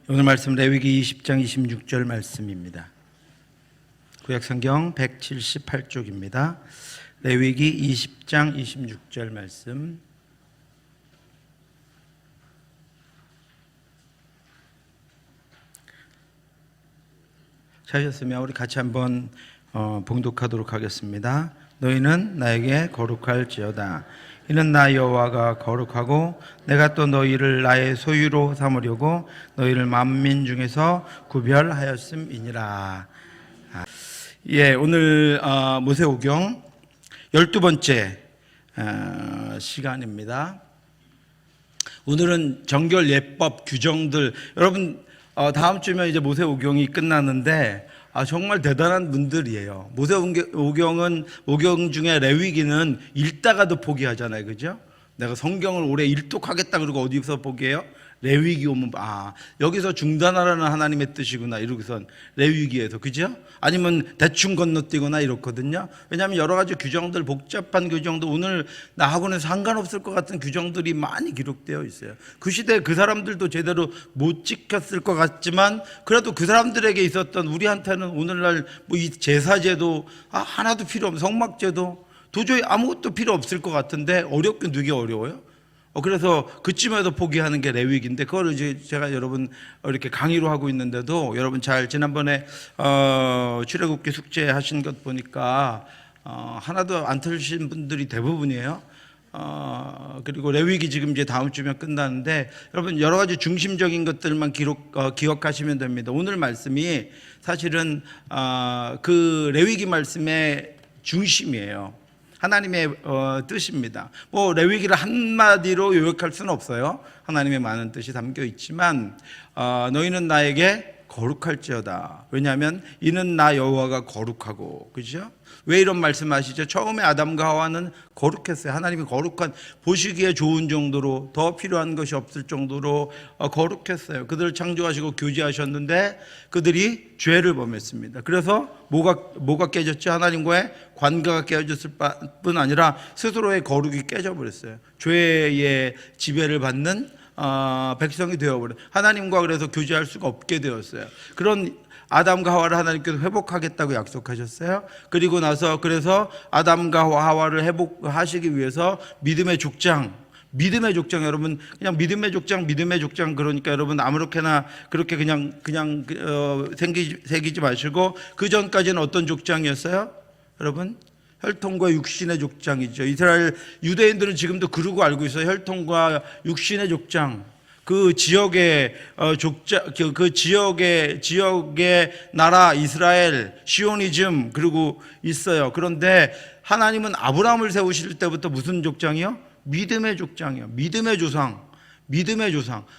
오늘 말씀 레위기 20장 26절 말씀입니다. 구약성경 178쪽입니다. 레위기 20장 26절 말씀. 찾으셨으면 우리 같이 한번 봉독하도록 하겠습니다. 너희는 나에게 거룩할지어다. 이는 나 여호와가 거룩하고 내가 또 너희를 나의 소유로 삼으려고 너희를 만민 중에서 구별하였음이니라. 오늘 모세오경 12번째 시간입니다. 오늘은 정결 예법 규정들, 여러분 다음 주면 이제 모세오경이 끝나는데 정말 대단한 분들이에요. 모세오경은 오경 중에 레위기는 읽다가도 포기하잖아요, 그죠? 내가 성경을 오래 일독하겠다 그러고 어디서 포기해요? 레위기 오면 여기서 중단하라는 하나님의 뜻이구나 이러고선 레위기에서, 그죠? 아니면 대충 건너뛰거나 이렇거든요. 왜냐하면 여러 가지 규정들, 복잡한 규정도 오늘 나하고는 상관없을 것 같은 규정들이 많이 기록되어 있어요. 그 시대에 그 사람들도 제대로 못 지켰을 것 같지만 그래도 그 사람들에게 있었던, 우리한테는 오늘날 이 제사제도 하나도 필요 없는, 성막제도 도저히 아무것도 필요 없을 것 같은데 어렵긴 되게 어려워요. 그래서 그쯤에도 포기하는 게 레위기인데, 그걸 이제 제가 여러분 이렇게 강의로 하고 있는데도 여러분 잘 지난번에 출애굽기 숙제 하신 것 보니까 하나도 안 틀리신 분들이 대부분이에요. 그리고 레위기 지금 이제 다음 주면 끝나는데 여러분 여러 가지 중심적인 것들만 기억하시면 됩니다. 오늘 말씀이 사실은 그 레위기 말씀의 중심이에요. 하나님의 뜻입니다. 레위기를 한마디로 요약할 수는 없어요. 하나님의 많은 뜻이 담겨 있지만 너희는 나에게 거룩할지어다. 왜냐하면 이는 나 여호와가 거룩하고, 그죠? 왜 이런 말씀하시죠? 처음에 아담과 하와는 거룩했어요. 하나님이 거룩한, 보시기에 좋은 정도로, 더 필요한 것이 없을 정도로 거룩했어요. 그들을 창조하시고 교제하셨는데 그들이 죄를 범했습니다. 그래서 뭐가 깨졌죠? 하나님과의 관계가 깨졌을 뿐 아니라 스스로의 거룩이 깨져버렸어요. 죄의 지배를 받는 백성이 되어버려. 하나님과 그래서 교제할 수가 없게 되었어요. 그런 아담과 하와를 하나님께서 회복하겠다고 약속하셨어요. 그리고 나서 그래서 아담과 하와를 회복하시기 위해서 믿음의 족장, 여러분 그냥 믿음의 족장 그러니까 여러분 아무렇게나 그렇게 그냥 새기지 마시고, 그 전까지는 어떤 족장이었어요? 여러분 혈통과 육신의 족장이죠. 이스라엘 유대인들은 지금도 그러고 알고 있어요. 혈통과 육신의 족장, 그 지역의 그 지역의 나라 이스라엘, 시오니즘 그리고 있어요. 그런데 하나님은 아브라함을 세우실 때부터 무슨 족장이요? 믿음의 족장이요. 믿음의 조상.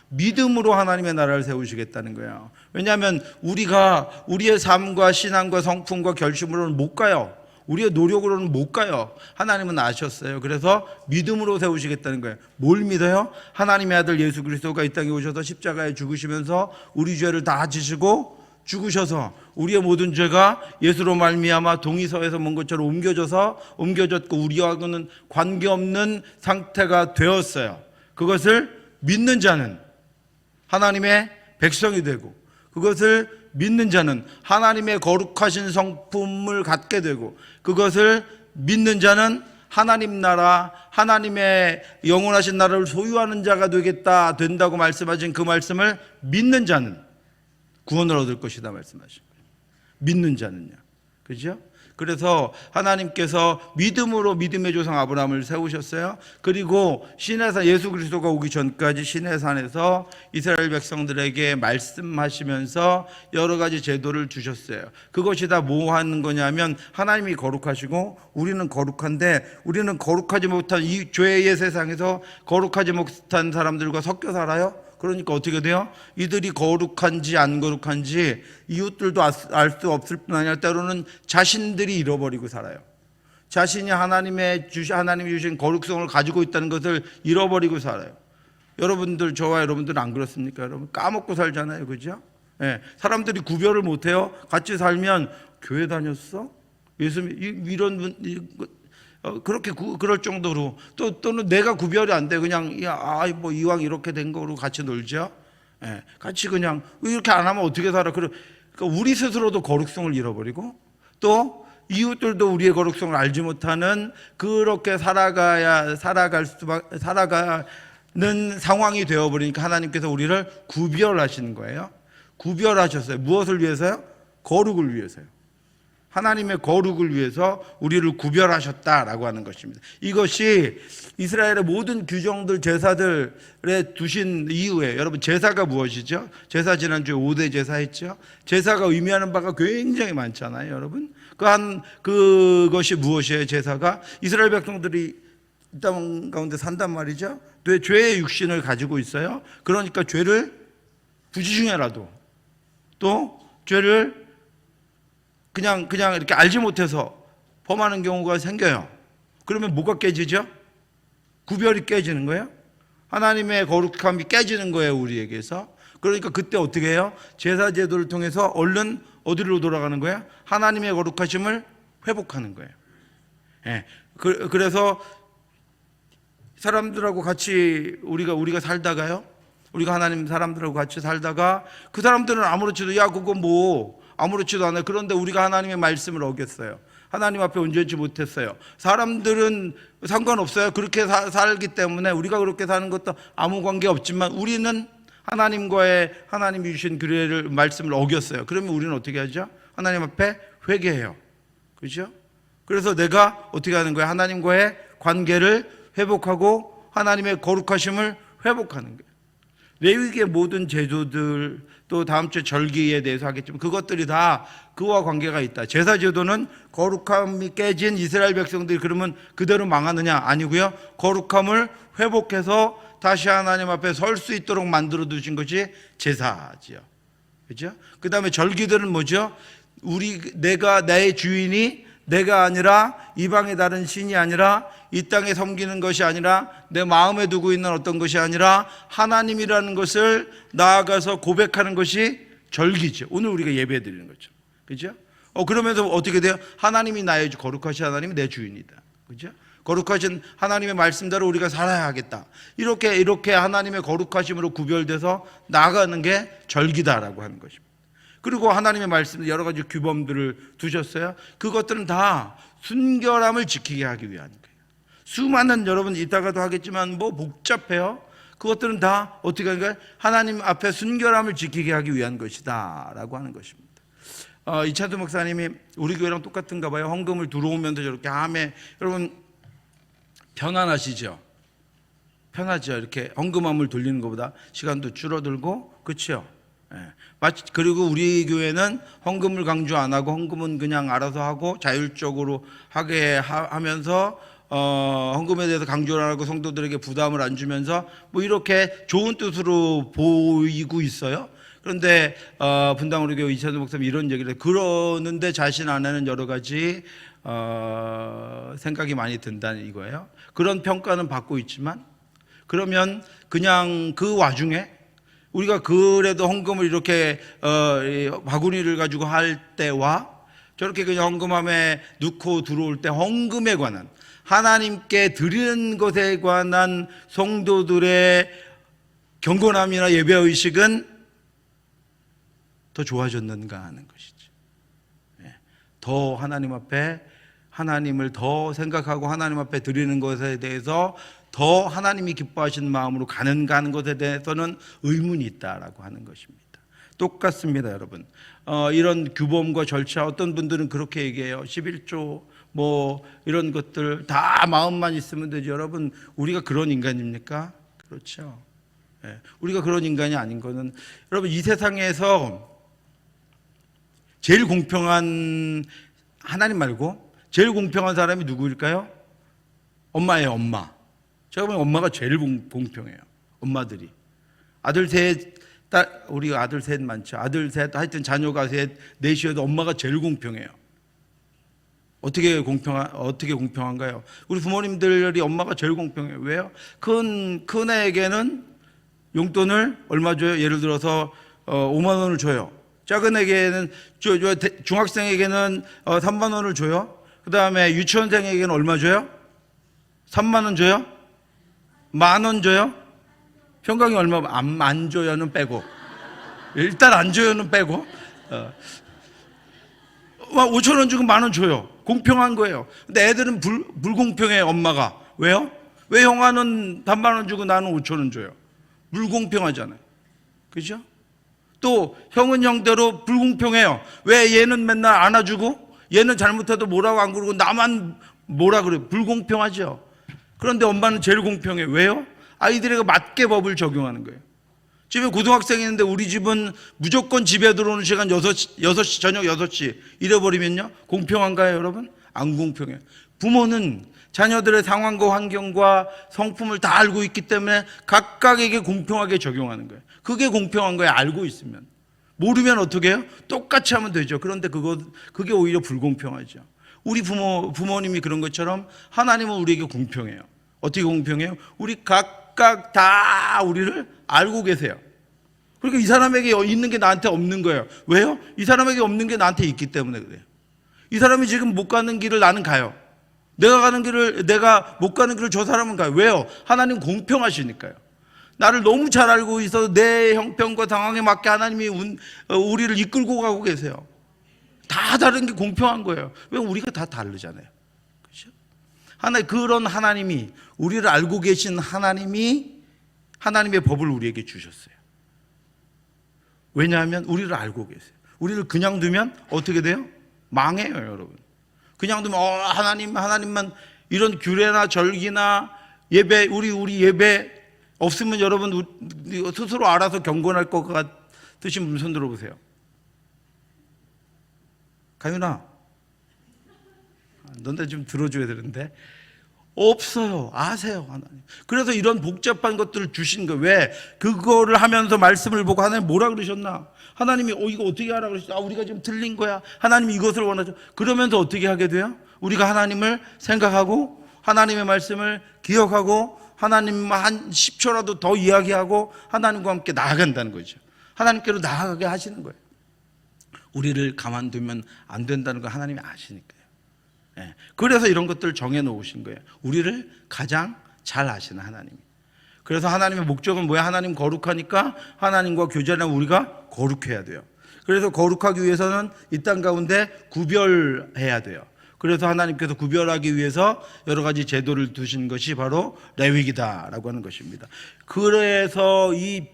믿음으로 하나님의 나라를 세우시겠다는 거예요. 왜냐하면 우리가 우리의 삶과 신앙과 성품과 결심으로는 못 가요. 우리의 노력으로는 못 가요. 하나님은 아셨어요. 그래서 믿음으로 세우시겠다는 거예요. 뭘 믿어요? 하나님의 아들 예수 그리스도가 이 땅에 오셔서 십자가에 죽으시면서 우리 죄를 다 지시고 죽으셔서 우리의 모든 죄가 예수로 말미암아 동의서에서 먼 것처럼 옮겨졌고 우리하고는 관계없는 상태가 되었어요. 그것을 믿는 자는 하나님의 백성이 되고, 그것을 믿는 자는 하나님의 거룩하신 성품을 갖게 되고, 그것을 믿는 자는 하나님 나라, 하나님의 영원하신 나라를 소유하는 자가 된다고 말씀하신 그 말씀을 믿는 자는 구원을 얻을 것이다 말씀하신 거예요. 믿는 자는요. 그죠? 그래서 하나님께서 믿음으로 믿음의 조상 아브라함을 세우셨어요. 그리고 시내산, 예수 그리스도가 오기 전까지 시내산에서 이스라엘 백성들에게 말씀하시면서 여러 가지 제도를 주셨어요. 그것이 다 뭐 하는 거냐면 하나님이 거룩하시고 우리는 거룩한데, 우리는 거룩하지 못한 이 죄의 세상에서 거룩하지 못한 사람들과 섞여 살아요. 그러니까 어떻게 돼요? 이들이 거룩한지 안 거룩한지 이웃들도 알 수 없을 뿐 아니라 때로는 자신들이 잃어버리고 살아요. 자신이 하나님이 주신 거룩성을 가지고 있다는 것을 잃어버리고 살아요. 여러분들, 저와 여러분들은 안 그렇습니까? 여러분 까먹고 살잖아요, 그죠? 사람들이 구별을 못해요. 같이 살면 교회 다녔어? 예수 이런 분 그렇게 그럴 정도로 또는 내가 구별이 안 돼. 그냥 이왕 이렇게 된 거로 같이 놀죠. 예, 같이 그냥 이렇게 안 하면 어떻게 살아? 그러니까 우리 스스로도 거룩성을 잃어버리고 또 이웃들도 우리의 거룩성을 알지 못하는 그렇게 살아가는 상황이 되어버리니까 하나님께서 우리를 구별하시는 거예요. 구별하셨어요. 무엇을 위해서요? 거룩을 위해서요. 하나님의 거룩을 위해서 우리를 구별하셨다라고 하는 것입니다. 이것이 이스라엘의 모든 규정들, 제사들에 두신 이유에, 여러분 제사가 무엇이죠? 제사 지난주에 5대 제사 했죠? 제사가 의미하는 바가 굉장히 많잖아요, 여러분. 그것이 무엇이에요, 제사가? 이스라엘 백성들이 이 땅 가운데 산단 말이죠. 죄의 육신을 가지고 있어요. 그러니까 죄를 부지중에라도 또 죄를 그냥 이렇게 알지 못해서 범하는 경우가 생겨요. 그러면 뭐가 깨지죠? 구별이 깨지는 거예요. 하나님의 거룩함이 깨지는 거예요, 우리에게서. 그러니까 그때 어떻게 해요? 제사 제도를 통해서 얼른 어디로 돌아가는 거예요? 하나님의 거룩하심을 회복하는 거예요. 예. 그래서 사람들하고 같이 우리가 살다가요. 우리가 하나님 사람들하고 같이 살다가 그 사람들은 아무렇지도 그거 뭐 아무렇지도 않아요. 그런데 우리가 하나님의 말씀을 어겼어요. 하나님 앞에 온전치 못했어요. 사람들은 상관없어요. 그렇게 살기 때문에 우리가 그렇게 사는 것도 아무 관계 없지만 우리는 하나님이 주신 규례를 말씀을 어겼어요. 그러면 우리는 어떻게 하죠? 하나님 앞에 회개해요. 그렇죠? 그래서 내가 어떻게 하는 거예요? 하나님과의 관계를 회복하고 하나님의 거룩하심을 회복하는 거예요. 레위기의 모든 제도들, 또 다음 주에 절기에 대해서 하겠지만 그것들이 다 그와 관계가 있다. 제사 제도는 거룩함이 깨진 이스라엘 백성들이 그러면 그대로 망하느냐? 아니고요. 거룩함을 회복해서 다시 하나님 앞에 설 수 있도록 만들어 두신 것이 제사지요. 그렇죠? 그다음에 절기들은 뭐죠? 나의 주인이 내가 아니라 이방의 다른 신이 아니라 이 땅에 섬기는 것이 아니라 내 마음에 두고 있는 어떤 것이 아니라 하나님이라는 것을 나아가서 고백하는 것이 절기죠. 오늘 우리가 예배 드리는 거죠. 그죠? 그러면서 어떻게 돼요? 하나님이 나의 거룩하신 하나님이 내 주인이다. 그죠? 거룩하신 하나님의 말씀대로 우리가 살아야 하겠다. 이렇게 하나님의 거룩하심으로 구별돼서 나아가는 게 절기다라고 하는 것입니다. 그리고 하나님의 말씀에 여러 가지 규범들을 두셨어요. 그것들은 다 순결함을 지키게 하기 위한 거예요. 수많은, 여러분 이따가도 하겠지만 뭐 복잡해요. 그것들은 다 어떻게 하는 거예요? 하나님 앞에 순결함을 지키게 하기 위한 것이다 라고 하는 것입니다. 이찬수 목사님이 우리 교회랑 똑같은가 봐요. 헌금을 들어오면서 저렇게 하면 여러분 편안하시죠? 편하죠. 이렇게 헌금함을 돌리는 것보다 시간도 줄어들고, 그렇죠? 그리고 우리 교회는 헌금을 강조 안 하고 헌금은 그냥 알아서 하고 자율적으로 하게 하면서 헌금에 대해서 강조를 안 하고 성도들에게 부담을 안 주면서 뭐 이렇게 좋은 뜻으로 보이고 있어요. 그런데 분당 우리 교회 이찬수 목사님 이런 얘기를 해요. 그러는데 자신 안에는 여러 가지 생각이 많이 든다는 이거예요. 그런 평가는 받고 있지만 그러면 그냥 그 와중에 우리가 그래도 헌금을 이렇게 바구니를 가지고 할 때와 저렇게 그냥 헌금함에 넣고 들어올 때 헌금에 관한, 하나님께 드리는 것에 관한 성도들의 경건함이나 예배의식은 더 좋아졌는가 하는 것이죠. 더 하나님 앞에 하나님을 더 생각하고 하나님 앞에 드리는 것에 대해서 더 하나님이 기뻐하시는 마음으로 가는가 하는 것에 대해서는 의문이 있다라고 하는 것입니다. 똑같습니다, 여러분. 이런 규범과 절차, 어떤 분들은 그렇게 얘기해요. 11조 뭐 이런 것들 다 마음만 있으면 되죠. 여러분, 우리가 그런 인간입니까? 그렇죠. 우리가 그런 인간이 아닌 거는, 여러분 이 세상에서 제일 공평한, 하나님 말고 제일 공평한 사람이 누구일까요? 엄마예요, 엄마. 제가 보면 엄마가 제일 공평해요. 엄마들이 아들 셋, 우리 아들 셋 많죠. 아들 셋, 하여튼 자녀가 셋, 넷이어도 엄마가 제일 공평해요. 어떻게 공평한가요? 우리 부모님들이 엄마가 제일 공평해요. 왜요? 큰 애에게는 용돈을 얼마 줘요? 예를 들어서 5만 원을 줘요. 작은 애에게는 중학생에게는 3만 원을 줘요. 그 다음에 유치원생에게는 얼마 줘요? 3만 원 줘요? 10,000원 줘요? 평강이 얼마 안 줘요는 빼고, 일단 안 줘요는 빼고, 5천 원 주고 10,000원 줘요. 공평한 거예요. 근데 애들은 불공평해요. 엄마가. 왜요? 왜 형아는 반만 원 주고 나는 5천 원 줘요? 불공평하잖아요. 그죠? 또 형은 형대로 불공평해요. 왜 얘는 맨날 안아주고 얘는 잘못해도 뭐라고 안 그러고 나만 뭐라 그래요? 불공평하죠. 그런데 엄마는 제일 공평해요. 왜요? 아이들에게 맞게 법을 적용하는 거예요. 집에 고등학생이 있는데 우리 집은 무조건 집에 들어오는 시간 6시, 저녁 6시 잃어버리면요? 공평한가요, 여러분? 안 공평해요. 부모는 자녀들의 상황과 환경과 성품을 다 알고 있기 때문에 각각에게 공평하게 적용하는 거예요. 그게 공평한 거예요, 알고 있으면. 모르면 어떻게 해요? 똑같이 하면 되죠. 그런데 그게 오히려 불공평하죠. 우리 부모님이 그런 것처럼 하나님은 우리에게 공평해요. 어떻게 공평해요? 우리 각각 다 우리를 알고 계세요. 그러니까 이 사람에게 있는 게 나한테 없는 거예요. 왜요? 이 사람에게 없는 게 나한테 있기 때문에 그래요. 이 사람이 지금 못 가는 길을 나는 가요. 내가 못 가는 길을 저 사람은 가요. 왜요? 하나님 공평하시니까요. 나를 너무 잘 알고 있어서 내 형편과 상황에 맞게 하나님이 우리를 이끌고 가고 계세요. 다 다른 게 공평한 거예요. 왜? 우리가 다 다르잖아요. 그렇죠? 그런 하나님이, 우리를 알고 계신 하나님이 하나님의 법을 우리에게 주셨어요. 왜냐하면 우리를 알고 계세요. 우리를 그냥 두면 어떻게 돼요? 망해요, 여러분. 그냥 두면 하나님만 이런 규례나 절기나 예배, 우리 예배 없으면 여러분 스스로 알아서 경건할 것 같으신 분 손 들어보세요. 가윤아, 너네 좀 들어줘야 되는데. 없어요. 아세요, 하나님. 그래서 이런 복잡한 것들을 주신 거예요. 왜? 그거를 하면서 말씀을 보고 하나님 뭐라 그러셨나? 하나님이 이거 어떻게 하라 그러셨나? 우리가 지금 틀린 거야. 하나님이 이것을 원하죠. 그러면서 어떻게 하게 돼요? 우리가 하나님을 생각하고 하나님의 말씀을 기억하고 하나님만 한 10초라도 더 이야기하고 하나님과 함께 나아간다는 거죠. 하나님께로 나아가게 하시는 거예요. 우리를 가만두면 안 된다는 걸 하나님이 아시니까요. 예. 그래서 이런 것들을 정해놓으신 거예요. 우리를 가장 잘 아시는 하나님이. 그래서 하나님의 목적은 뭐야? 하나님 거룩하니까 하나님과 교제하는 우리가 거룩해야 돼요. 그래서 거룩하기 위해서는 이 땅 가운데 구별해야 돼요. 그래서 하나님께서 구별하기 위해서 여러 가지 제도를 두신 것이 바로 레위기다라고 하는 것입니다. 그래서 이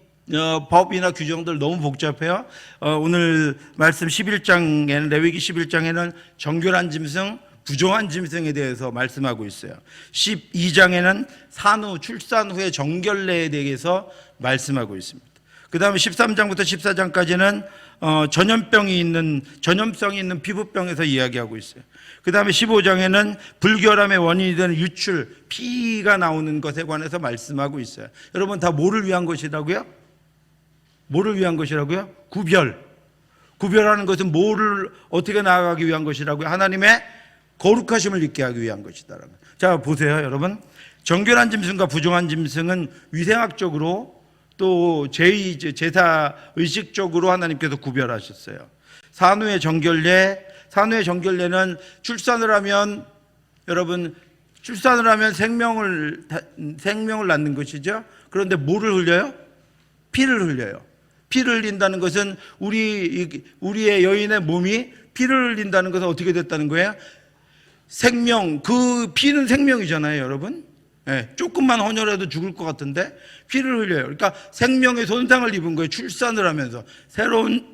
법이나 규정들 너무 복잡해요. 오늘 말씀 11장에는, 레위기 11장에는 정결한 짐승, 부정한 짐승에 대해서 말씀하고 있어요. 12장에는 산후, 출산 후의 정결례에 대해서 말씀하고 있습니다. 그 다음에 13장부터 14장까지는 전염성이 있는 피부병에서 이야기하고 있어요. 그 다음에 15장에는 불결함의 원인이 되는 유출, 피가 나오는 것에 관해서 말씀하고 있어요. 여러분, 다 뭐를 위한 것이라고요? 뭐를 위한 것이라고요? 구별하는 것은 뭐를 어떻게 나아가기 위한 것이라고요? 하나님의 거룩하심을 있게 하기 위한 것이다. 자, 보세요, 여러분. 정결한 짐승과 부정한 짐승은 위생학적으로 또 제사 의식적으로 하나님께서 구별하셨어요. 산후의 정결례는 출산을 하면, 여러분, 생명을 낳는 것이죠. 그런데 뭐를 흘려요? 피를 흘려요. 피를 흘린다는 것은 우리의 여인의 몸이 피를 흘린다는 것은 어떻게 됐다는 거예요? 그 피는 생명이잖아요, 여러분. 네, 조금만 헌혈해도 죽을 것 같은데 피를 흘려요. 그러니까 생명의 손상을 입은 거예요. 출산을 하면서 새로운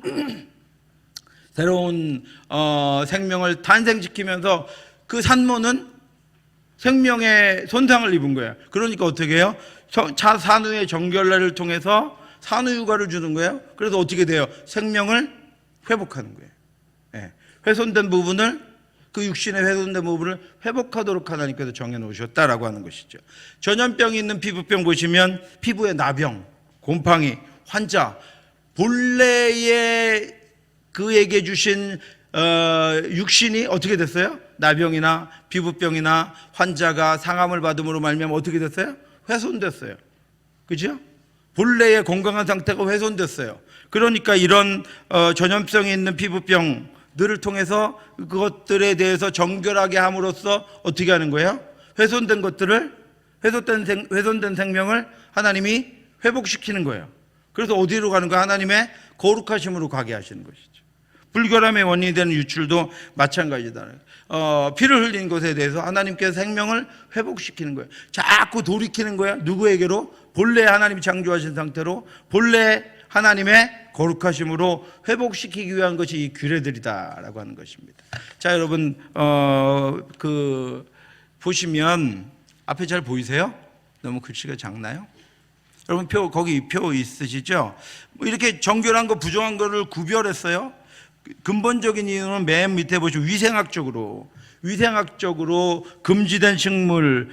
생명을 탄생시키면서 그 산모는 생명의 손상을 입은 거예요. 그러니까 어떻게 해요? 산후의 정결례를 통해서 산후유가를 주는 거예요. 그래서 어떻게 돼요? 생명을 회복하는 거예요. 네, 훼손된 부분을, 그 육신의 훼손된 부분을 회복하도록 하나님께서 정해놓으셨다라고 하는 것이죠. 전염병이 있는 피부병 보시면 피부의 나병, 곰팡이, 환자, 본래의 그에게 주신 육신이 어떻게 됐어요? 나병이나 피부병이나 환자가 상함을 받음으로 말미암아 어떻게 됐어요? 훼손됐어요. 그죠? 본래의 건강한 상태가 훼손됐어요. 그러니까 이런 전염성이 있는 피부병들을 통해서 그것들에 대해서 정결하게 함으로써 어떻게 하는 거예요? 훼손된 생명을 하나님이 회복시키는 거예요. 그래서 어디로 가는 거예요? 하나님의 거룩하심으로 가게 하시는 것이죠. 불결함의 원인이 되는 유출도 마찬가지다. 피를 흘린 것에 대해서 하나님께서 생명을 회복시키는 거예요. 자꾸 돌이키는 거예요. 누구에게로? 본래 하나님이 창조하신 상태로 본래 하나님의 거룩하심으로 회복시키기 위한 것이 이 규례들이다라고 하는 것입니다. 자, 여러분 보시면 앞에 잘 보이세요? 너무 글씨가 작나요? 여러분 거기 표 있으시죠? 이렇게 정결한 거 부정한 거를 구별했어요. 근본적인 이유는 맨 밑에 보시면 위생학적으로 금지된 식물,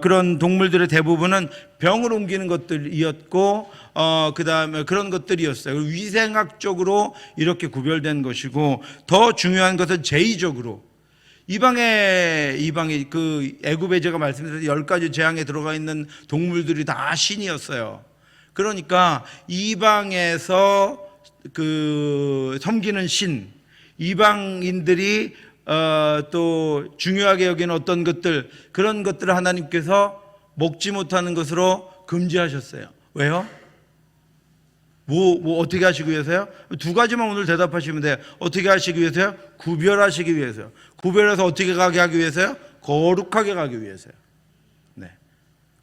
그런 동물들의 대부분은 병을 옮기는 것들이었고, 그 다음에 그런 것들이었어요. 위생학적으로 이렇게 구별된 것이고, 더 중요한 것은 제의적으로. 이방의 그 애굽에 제가 말씀드린 10가지 재앙에 들어가 있는 동물들이 다 신이었어요. 그러니까 이방에서 섬기는 신, 이방인들이 또 중요하게 여기는 어떤 것들, 그런 것들을 하나님께서 먹지 못하는 것으로 금지하셨어요. 왜요? 어떻게 하시기 위해서요? 두 가지만 오늘 대답하시면 돼요. 어떻게 하시기 위해서요? 구별하시기 위해서요. 구별해서 어떻게 가게 하기 위해서요? 거룩하게 가기 위해서요. 네.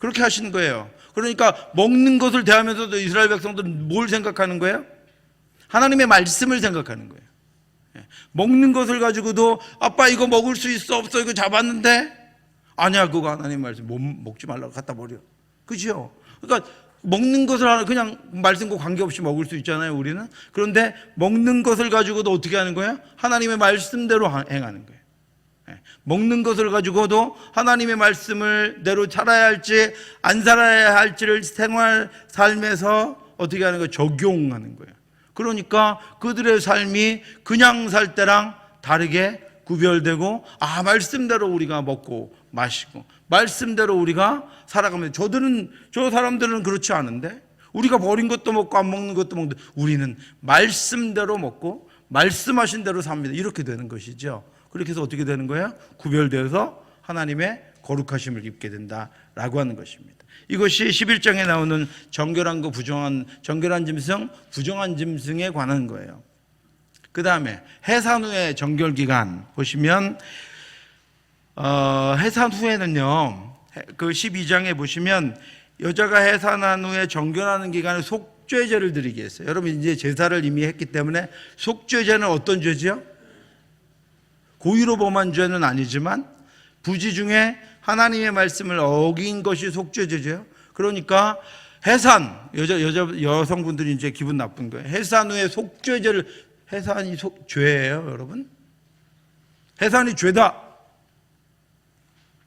그렇게 하시는 거예요. 그러니까 먹는 것을 대하면서도 이스라엘 백성들은 뭘 생각하는 거예요? 하나님의 말씀을 생각하는 거예요. 먹는 것을 가지고도 아빠 이거 먹을 수 있어 없어 이거 잡았는데 아니야 그거 하나님 말씀 먹지 말라고 갖다 버려. 그죠? 그러니까 먹는 것을 그냥 말씀과 관계없이 먹을 수 있잖아요 우리는. 그런데 먹는 것을 가지고도 어떻게 하는 거예요? 하나님의 말씀대로 행하는 거예요. 먹는 것을 가지고도 하나님의 말씀을 대로 살아야 할지 안 살아야 할지를 생활 삶에서 어떻게 하는 거예요? 적용하는 거예요. 그러니까 그들의 삶이 그냥 살 때랑 다르게 구별되고 말씀대로 우리가 먹고 마시고 말씀대로 우리가 살아가면 저 사람들은 그렇지 않은데 우리가 버린 것도 먹고 안 먹는 것도 먹는데 우리는 말씀대로 먹고 말씀하신 대로 삽니다. 이렇게 되는 것이죠. 그렇게 해서 어떻게 되는 거예요? 구별되어서 하나님의 거룩하심을 입게 된다라고 하는 것입니다. 이것이 11장에 나오는 정결한 거 정결한 짐승, 부정한 짐승에 관한 거예요. 그 다음에 해산 후의 정결기간 보시면 해산 후에는요 그 12장에 보시면 여자가 해산한 후에 정결하는 기간에 속죄제를 드리게 했어요. 여러분 이제 제사를 이미 했기 때문에 속죄제는 어떤 죄지요? 고의로 범한 죄는 아니지만 부지 중에 하나님의 말씀을 어긴 것이 속죄죄죠. 그러니까 해산, 여성분들이 이제 기분 나쁜 거예요. 해산 후에 속죄죄를, 해산이 죄예요, 여러분? 해산이 죄다.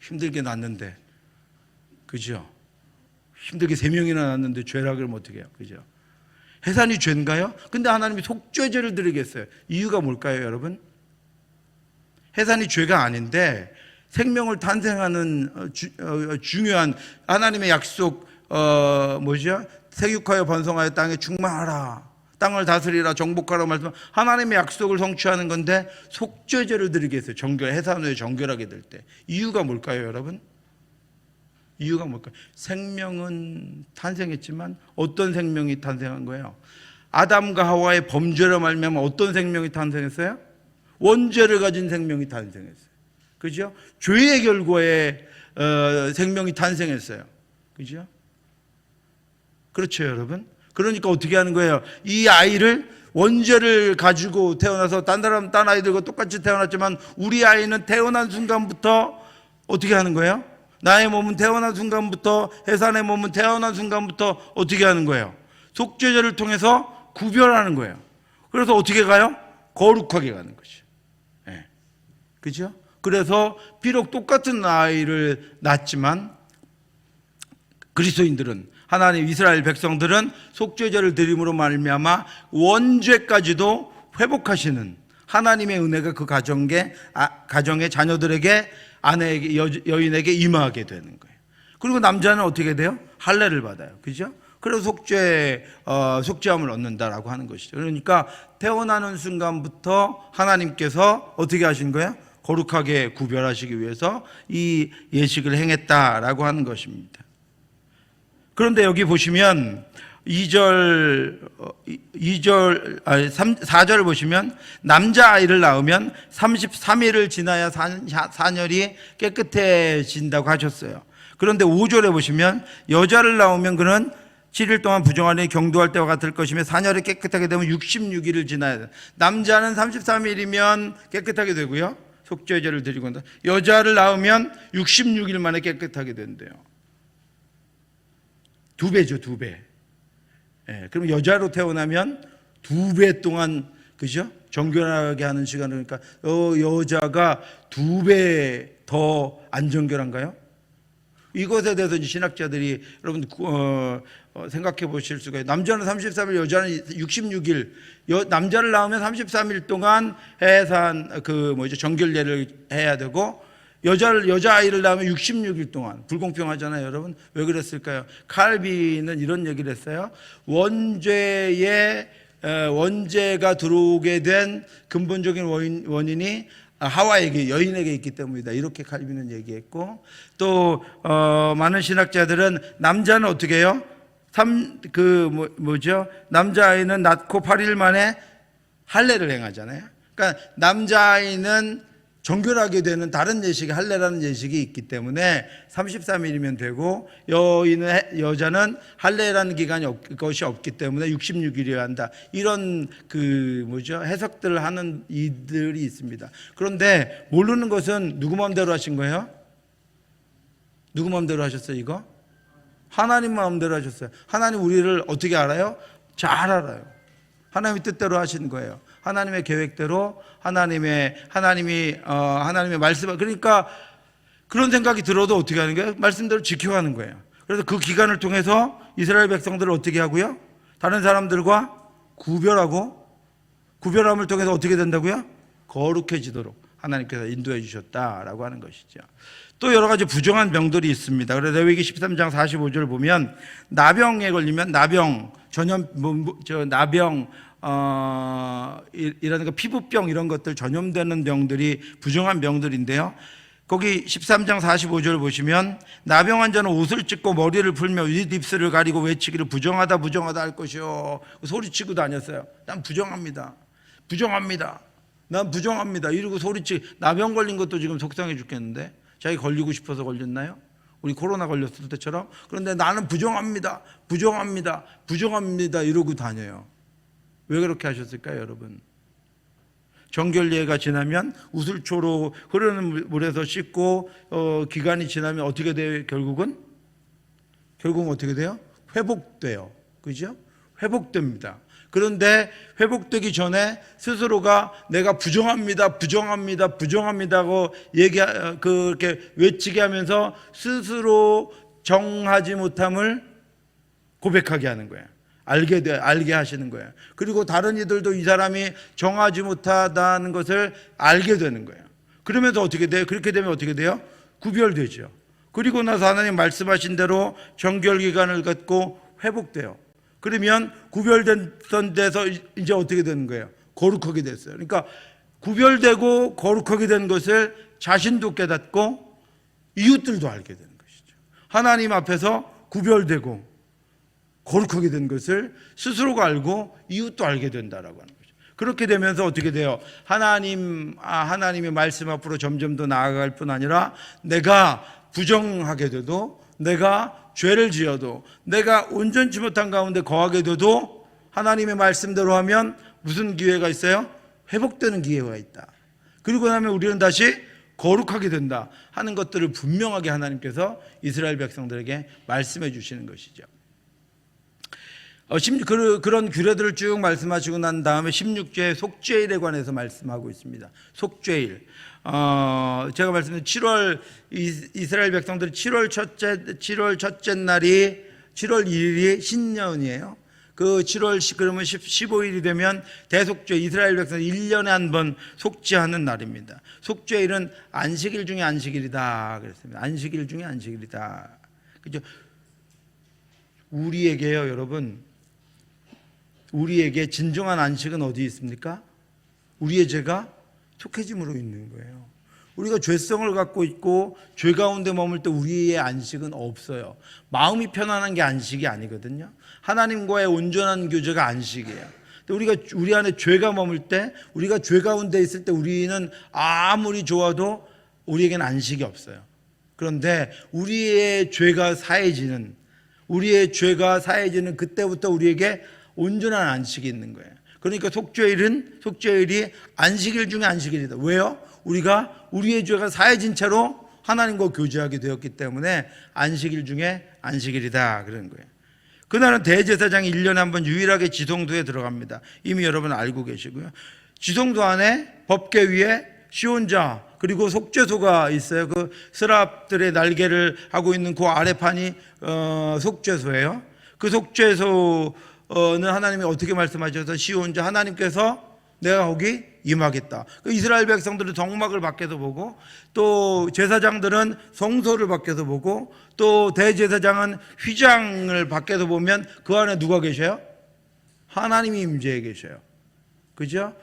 힘들게 낳는데, 그죠? 힘들게 3명이나 낳는데 죄라 그러면 어떻게 해요? 그죠? 해산이 죄인가요? 근데 하나님이 속죄죄를 드리겠어요. 이유가 뭘까요, 여러분? 해산이 죄가 아닌데, 생명을 탄생하는 중요한 하나님의 약속 생육하여 번성하여 땅에 충만하라 땅을 다스리라 정복하라 말씀 하나님의 약속을 성취하는 건데 속죄제를 드리게 했어요. 해산 후에 정결하게 될 때. 이유가 뭘까요 여러분? 이유가 뭘까요? 생명은 탄생했지만 어떤 생명이 탄생한 거예요? 아담과 하와의 범죄로 말미암아 어떤 생명이 탄생했어요? 원죄를 가진 생명이 탄생했어요. 그죠? 죄의 결과에 생명이 탄생했어요. 그죠? 그렇죠, 여러분? 그러니까 어떻게 하는 거예요? 이 아이를 원죄를 가지고 태어나서 딴 아이들과 똑같이 태어났지만 우리 아이는 태어난 순간부터 어떻게 하는 거예요? 나의 몸은 태어난 순간부터 해산의 몸은 태어난 순간부터 어떻게 하는 거예요? 속죄제를 통해서 구별하는 거예요. 그래서 어떻게 가요? 거룩하게 가는 거죠. 네. 그죠? 그래서 비록 똑같은 아이를 낳지만 그리스도인들은 하나님 이스라엘 백성들은 속죄제를 드림으로 말미암아 원죄까지도 회복하시는 하나님의 은혜가 그 가정의 자녀들에게 아내에게 여인에게 임하게 되는 거예요. 그리고 남자는 어떻게 돼요? 할례를 받아요. 그죠? 그래서 속죄함을 얻는다라고 하는 것이죠. 그러니까 태어나는 순간부터 하나님께서 어떻게 하신 거예요? 거룩하게 구별하시기 위해서 이 예식을 행했다라고 하는 것입니다. 그런데 여기 보시면 4절을 보시면 남자아이를 낳으면 33일을 지나야 사녀리 깨끗해진다고 하셨어요. 그런데 5절에 보시면 여자를 낳으면 그는 7일 동안 부정하니 경도할 때와 같을 것이며 사녀를 깨끗하게 되면 66일을 지나야 돼. 남자는 33일이면 깨끗하게 되고요, 속죄제를 드리고 한다. 여자를 낳으면 66일 만에 깨끗하게 된대요. 2배죠, 2배. 예, 그럼 여자로 태어나면 2배 동안, 그죠? 정결하게 하는 시간을, 그러니까 여자가 2배 더 안 정결한가요? 이것에 대해서 신학자들이 여러분 생각해 보실 수가 있어요. 남자는 33일, 여자는 66일. 남자를 낳으면 33일 동안 해산 정결례를 해야 되고, 여자아이를 낳으면 66일 동안. 불공평하잖아요, 여러분. 왜 그랬을까요? 칼빈은 이런 얘기를 했어요. 원죄가 들어오게 된 근본적인 원인이 하와에게, 여인에게 있기 때문이다. 이렇게 칼빈은 얘기했고, 또 많은 신학자들은 남자는 어떻게 해요? 남자아이는 낳고 8일 만에 할례를 행하잖아요. 그러니까 남자아이는 정결하게 되는 다른 예식이, 할례라는 예식이 있기 때문에 33일이면 되고, 여자는 할례라는 것이 없기 때문에 66일이어야 한다. 이런 해석들을 하는 이들이 있습니다. 그런데 모르는 것은 누구 마음대로 하신 거예요? 누구 마음대로 하셨어요, 이거? 하나님 마음대로 하셨어요. 하나님 우리를 어떻게 알아요? 잘 알아요. 하나님의 뜻대로 하신 거예요. 하나님의 계획대로, 하나님의 말씀. 그러니까 그런 생각이 들어도 어떻게 하는 거예요? 말씀대로 지켜가는 거예요. 그래서 그 기간을 통해서 이스라엘 백성들을 어떻게 하고요? 다른 사람들과 구별함을 통해서 어떻게 된다고요? 거룩해지도록 하나님께서 인도해 주셨다라고 하는 것이죠. 또 여러 가지 부정한 병들이 있습니다. 그래서 레위기 13장 45절을 보면 나병에 걸리면 이런 거, 피부병 이런 것들 전염되는 병들이 부정한 병들인데요. 거기 13장 45절 보시면 나병 환자는 옷을 찢고 머리를 풀며 윗입술을 가리고 외치기를 부정하다 할 것이요. 소리치고 다녔어요. 난 부정합니다. 난 부정합니다. 이러고 나병 걸린 것도 지금 속상해 죽겠는데, 자기 걸리고 싶어서 걸렸나요? 우리 코로나 걸렸을 때처럼. 그런데 나는 부정합니다 이러고 다녀요. 왜 그렇게 하셨을까요, 여러분? 정결례가 지나면 우슬초로 흐르는 물에서 씻고 기간이 지나면 어떻게 돼요? 결국은 어떻게 돼요? 회복돼요. 그죠? 회복됩니다. 그런데 회복되기 전에 스스로가 내가 부정합니다고 그렇게 외치게 하면서 스스로 정하지 못함을 고백하게 하는 거예요. 알게 하시는 거예요. 그리고 다른 이들도 이 사람이 정하지 못하다는 것을 알게 되는 거예요. 그러면서 어떻게 돼요? 그렇게 되면 어떻게 돼요? 구별되죠. 그리고 나서 하나님 말씀하신 대로 정결기간을 갖고 회복돼요. 그러면 구별됐던 데서 이제 어떻게 되는 거예요? 거룩하게 됐어요. 그러니까 구별되고 거룩하게 된 것을 자신도 깨닫고 이웃들도 알게 되는 것이죠. 하나님 앞에서 구별되고 거룩하게 된 것을 스스로가 알고 이웃도 알게 된다라고 하는 거죠. 그렇게 되면서 어떻게 돼요? 하나님의 말씀 앞으로 점점 더 나아갈 뿐 아니라 내가 부정하게 돼도, 내가 죄를 지어도, 내가 온전치 못한 가운데 거하게 돼도 하나님의 말씀대로 하면 무슨 기회가 있어요? 회복되는 기회가 있다. 그리고 나면 우리는 다시 거룩하게 된다 하는 것들을 분명하게 하나님께서 이스라엘 백성들에게 말씀해 주시는 것이죠. 그런 규례들을 쭉 말씀하시고 난 다음에 16죄의 속죄일에 관해서 말씀하고 있습니다. 속죄일. 제가 말씀드린 이스라엘 백성들이 7월 첫째 날이 7월 1일이 신년이에요. 그러면 15일이 되면 대속죄, 이스라엘 백성 1년에 한 번 속죄하는 날입니다. 속죄일은 안식일 중에 안식일이다 그랬습니다. 안식일 중에 안식일이다. 그죠? 우리에게요, 여러분. 우리에게 진정한 안식은 어디 있습니까? 우리의 죄가 속해짐으로 있는 거예요. 우리가 죄성을 갖고 있고 죄 가운데 머물 때 우리의 안식은 없어요. 마음이 편안한 게 안식이 아니거든요. 하나님과의 온전한 교제가 안식이에요. 우리가 우리 안에 죄가 머물 때, 우리가 죄 가운데 있을 때 우리는 아무리 좋아도 우리에겐 안식이 없어요. 그런데 우리의 죄가 사해지는 그때부터 우리에게 온전한 안식이 있는 거예요. 그러니까 속죄일이 안식일 중에 안식일이다. 왜요? 우리가 우리의 죄가 사해진 채로 하나님과 교제하게 되었기 때문에 안식일 중에 안식일이다 그런 거예요. 그날은 대제사장이 1년에 한 번 유일하게 지성소에 들어갑니다. 이미 여러분 알고 계시고요. 지성소 안에 법궤 위에 시온자 그리고 속죄소가 있어요. 그 스랍들의 날개를 하고 있는 그 아래판이 속죄소예요. 그 속죄소는 하나님이 어떻게 말씀하셔서 시온자 하나님께서 내가 거기 임하겠다. 이스라엘 백성들은 정막을 밖에서 보고 또 제사장들은 성소를 밖에서 보고 또 대제사장은 휘장을 밖에서 보면 그 안에 누가 계셔요? 하나님이 임재해 계셔요. 그죠?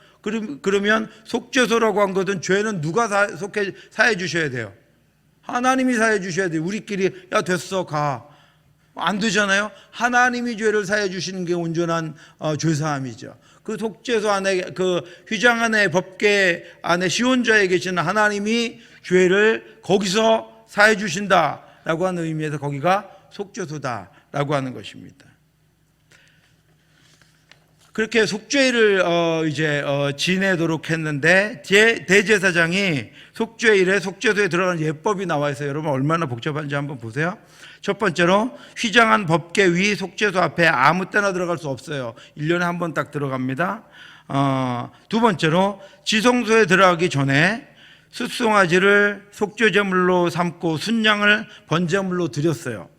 그러면 속죄소라고 한 것은 죄는 누가 사해 주셔야 돼요? 하나님이 사해 주셔야 돼요. 우리끼리 야 됐어 가. 안 되잖아요. 하나님이 죄를 사해 주시는 게 온전한 죄사함이죠. 그 속죄소 안에 그 휘장 안에 법궤 안에 시온자에 계시는 하나님이 죄를 거기서 사해 주신다라고 하는 의미에서 거기가 속죄소다라고 하는 것입니다. 그렇게 속죄일을 지내도록 했는데 대제사장이 속죄일에 속죄소에 들어가는 예법이 나와 있어요. 여러분 얼마나 복잡한지 한번 보세요. 첫 번째로 휘장한 법궤 위 속죄소 앞에 아무 때나 들어갈 수 없어요. 1년에 한 번 딱 들어갑니다. 두 번째로 지성소에 들어가기 전에 숫송아지를 속죄제물로 삼고 순양을 번제물로 드렸어요.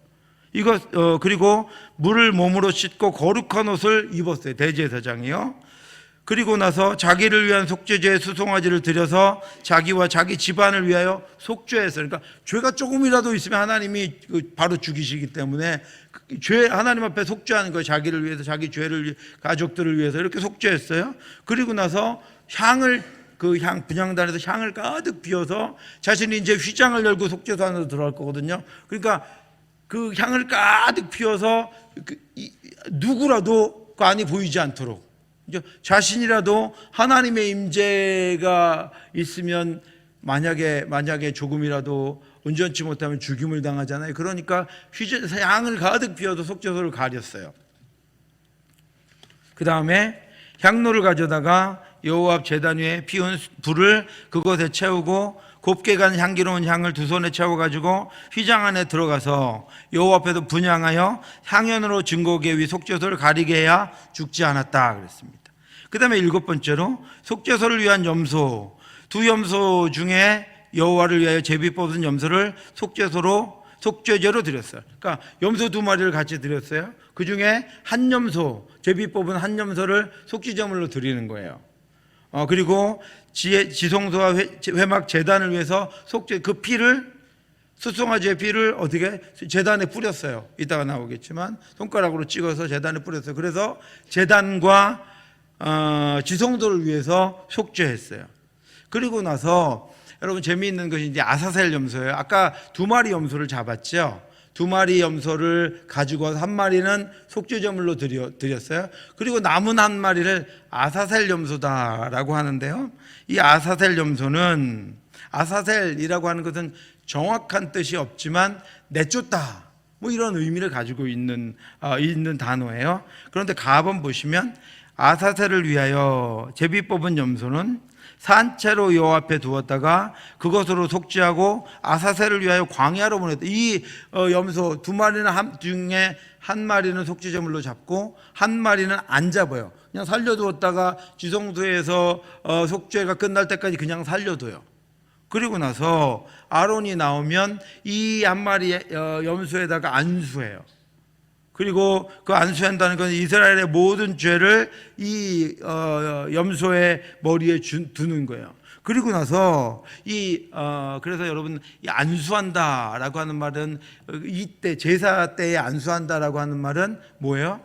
그리고 물을 몸으로 씻고 거룩한 옷을 입었어요. 대제사장이요. 그리고 나서 자기를 위한 속죄제의 수송아지를 드려서 자기와 자기 집안을 위하여 속죄했어요. 그러니까 죄가 조금이라도 있으면 하나님이 바로 죽이시기 때문에 하나님 앞에 속죄하는 거예요. 자기를 위해서, 자기 죄를 가족들을 위해서 이렇게 속죄했어요. 그리고 나서 분향단에서 향을 가득 피워서 자신이 이제 휘장을 열고 속죄소 안으로 들어갈 거거든요. 그러니까 그 향을 가득 피워서 누구라도 그 안이 보이지 않도록 자신이라도 하나님의 임재가 있으면 만약에 조금이라도 온전치 못하면 죽임을 당하잖아요. 그러니까 향을 가득 피워서 속죄소를 가렸어요. 그 다음에 향로를 가져다가 여호와 앞 제단 위에 피운 불을 그것에 채우고 곱게 간 향기로운 향을 두 손에 채워가지고 휘장 안에 들어가서 여호와 앞에서 분향하여 향연으로 증거궤 위 속죄소를 가리게 해야 죽지 않았다 그랬습니다. 그 다음에 7번째로 속죄소를 위한 염소, 두 염소 중에 여호와를 위하여 제비 뽑은 염소를 속죄제로 드렸어요. 그러니까 염소 2마리를 같이 드렸어요. 그 중에 한 염소, 제비 뽑은 한 염소를 속죄제물로 드리는 거예요. 그리고 지성소와 회막 제단을 위해서 그 피를, 숫송아지의 피를 어떻게 제단에 뿌렸어요. 이따가 나오겠지만 손가락으로 찍어서 제단에 뿌렸어요. 그래서 제단과 지성소를 위해서 속죄했어요. 그리고 나서 여러분 재미있는 것이 이제 아사셀 염소예요. 아까 2마리 염소를 잡았죠. 2마리 염소를 가지고 와서 1마리는 속죄제물로 드렸어요. 그리고 남은 1마리를 아사셀 염소다라고 하는데요. 이 아사셀 염소는, 아사셀이라고 하는 것은 정확한 뜻이 없지만 내쫓다 뭐 이런 의미를 가지고 있는 단어예요. 그런데 가번 보시면 아사셀을 위하여 제비 뽑은 염소는 산채로 여호와 앞에 두었다가 그것으로 속죄하고 아사셀을 위하여 광야로 보냈다. 이 염소 2마리는 중에 1마리는 속죄제물로 잡고 1마리는 안 잡아요. 그냥 살려두었다가 지성소에서 속죄가 끝날 때까지 그냥 살려둬요. 그리고 나서 아론이 나오면 이 1마리 염소에다가 안수해요. 그리고 그 안수한다는 건 이스라엘의 모든 죄를 이 염소의 머리에 두는 거예요. 그리고 나서 그래서 여러분 이 안수한다라고 하는 말은 이때 제사 때에 안수한다라고 하는 말은 뭐예요?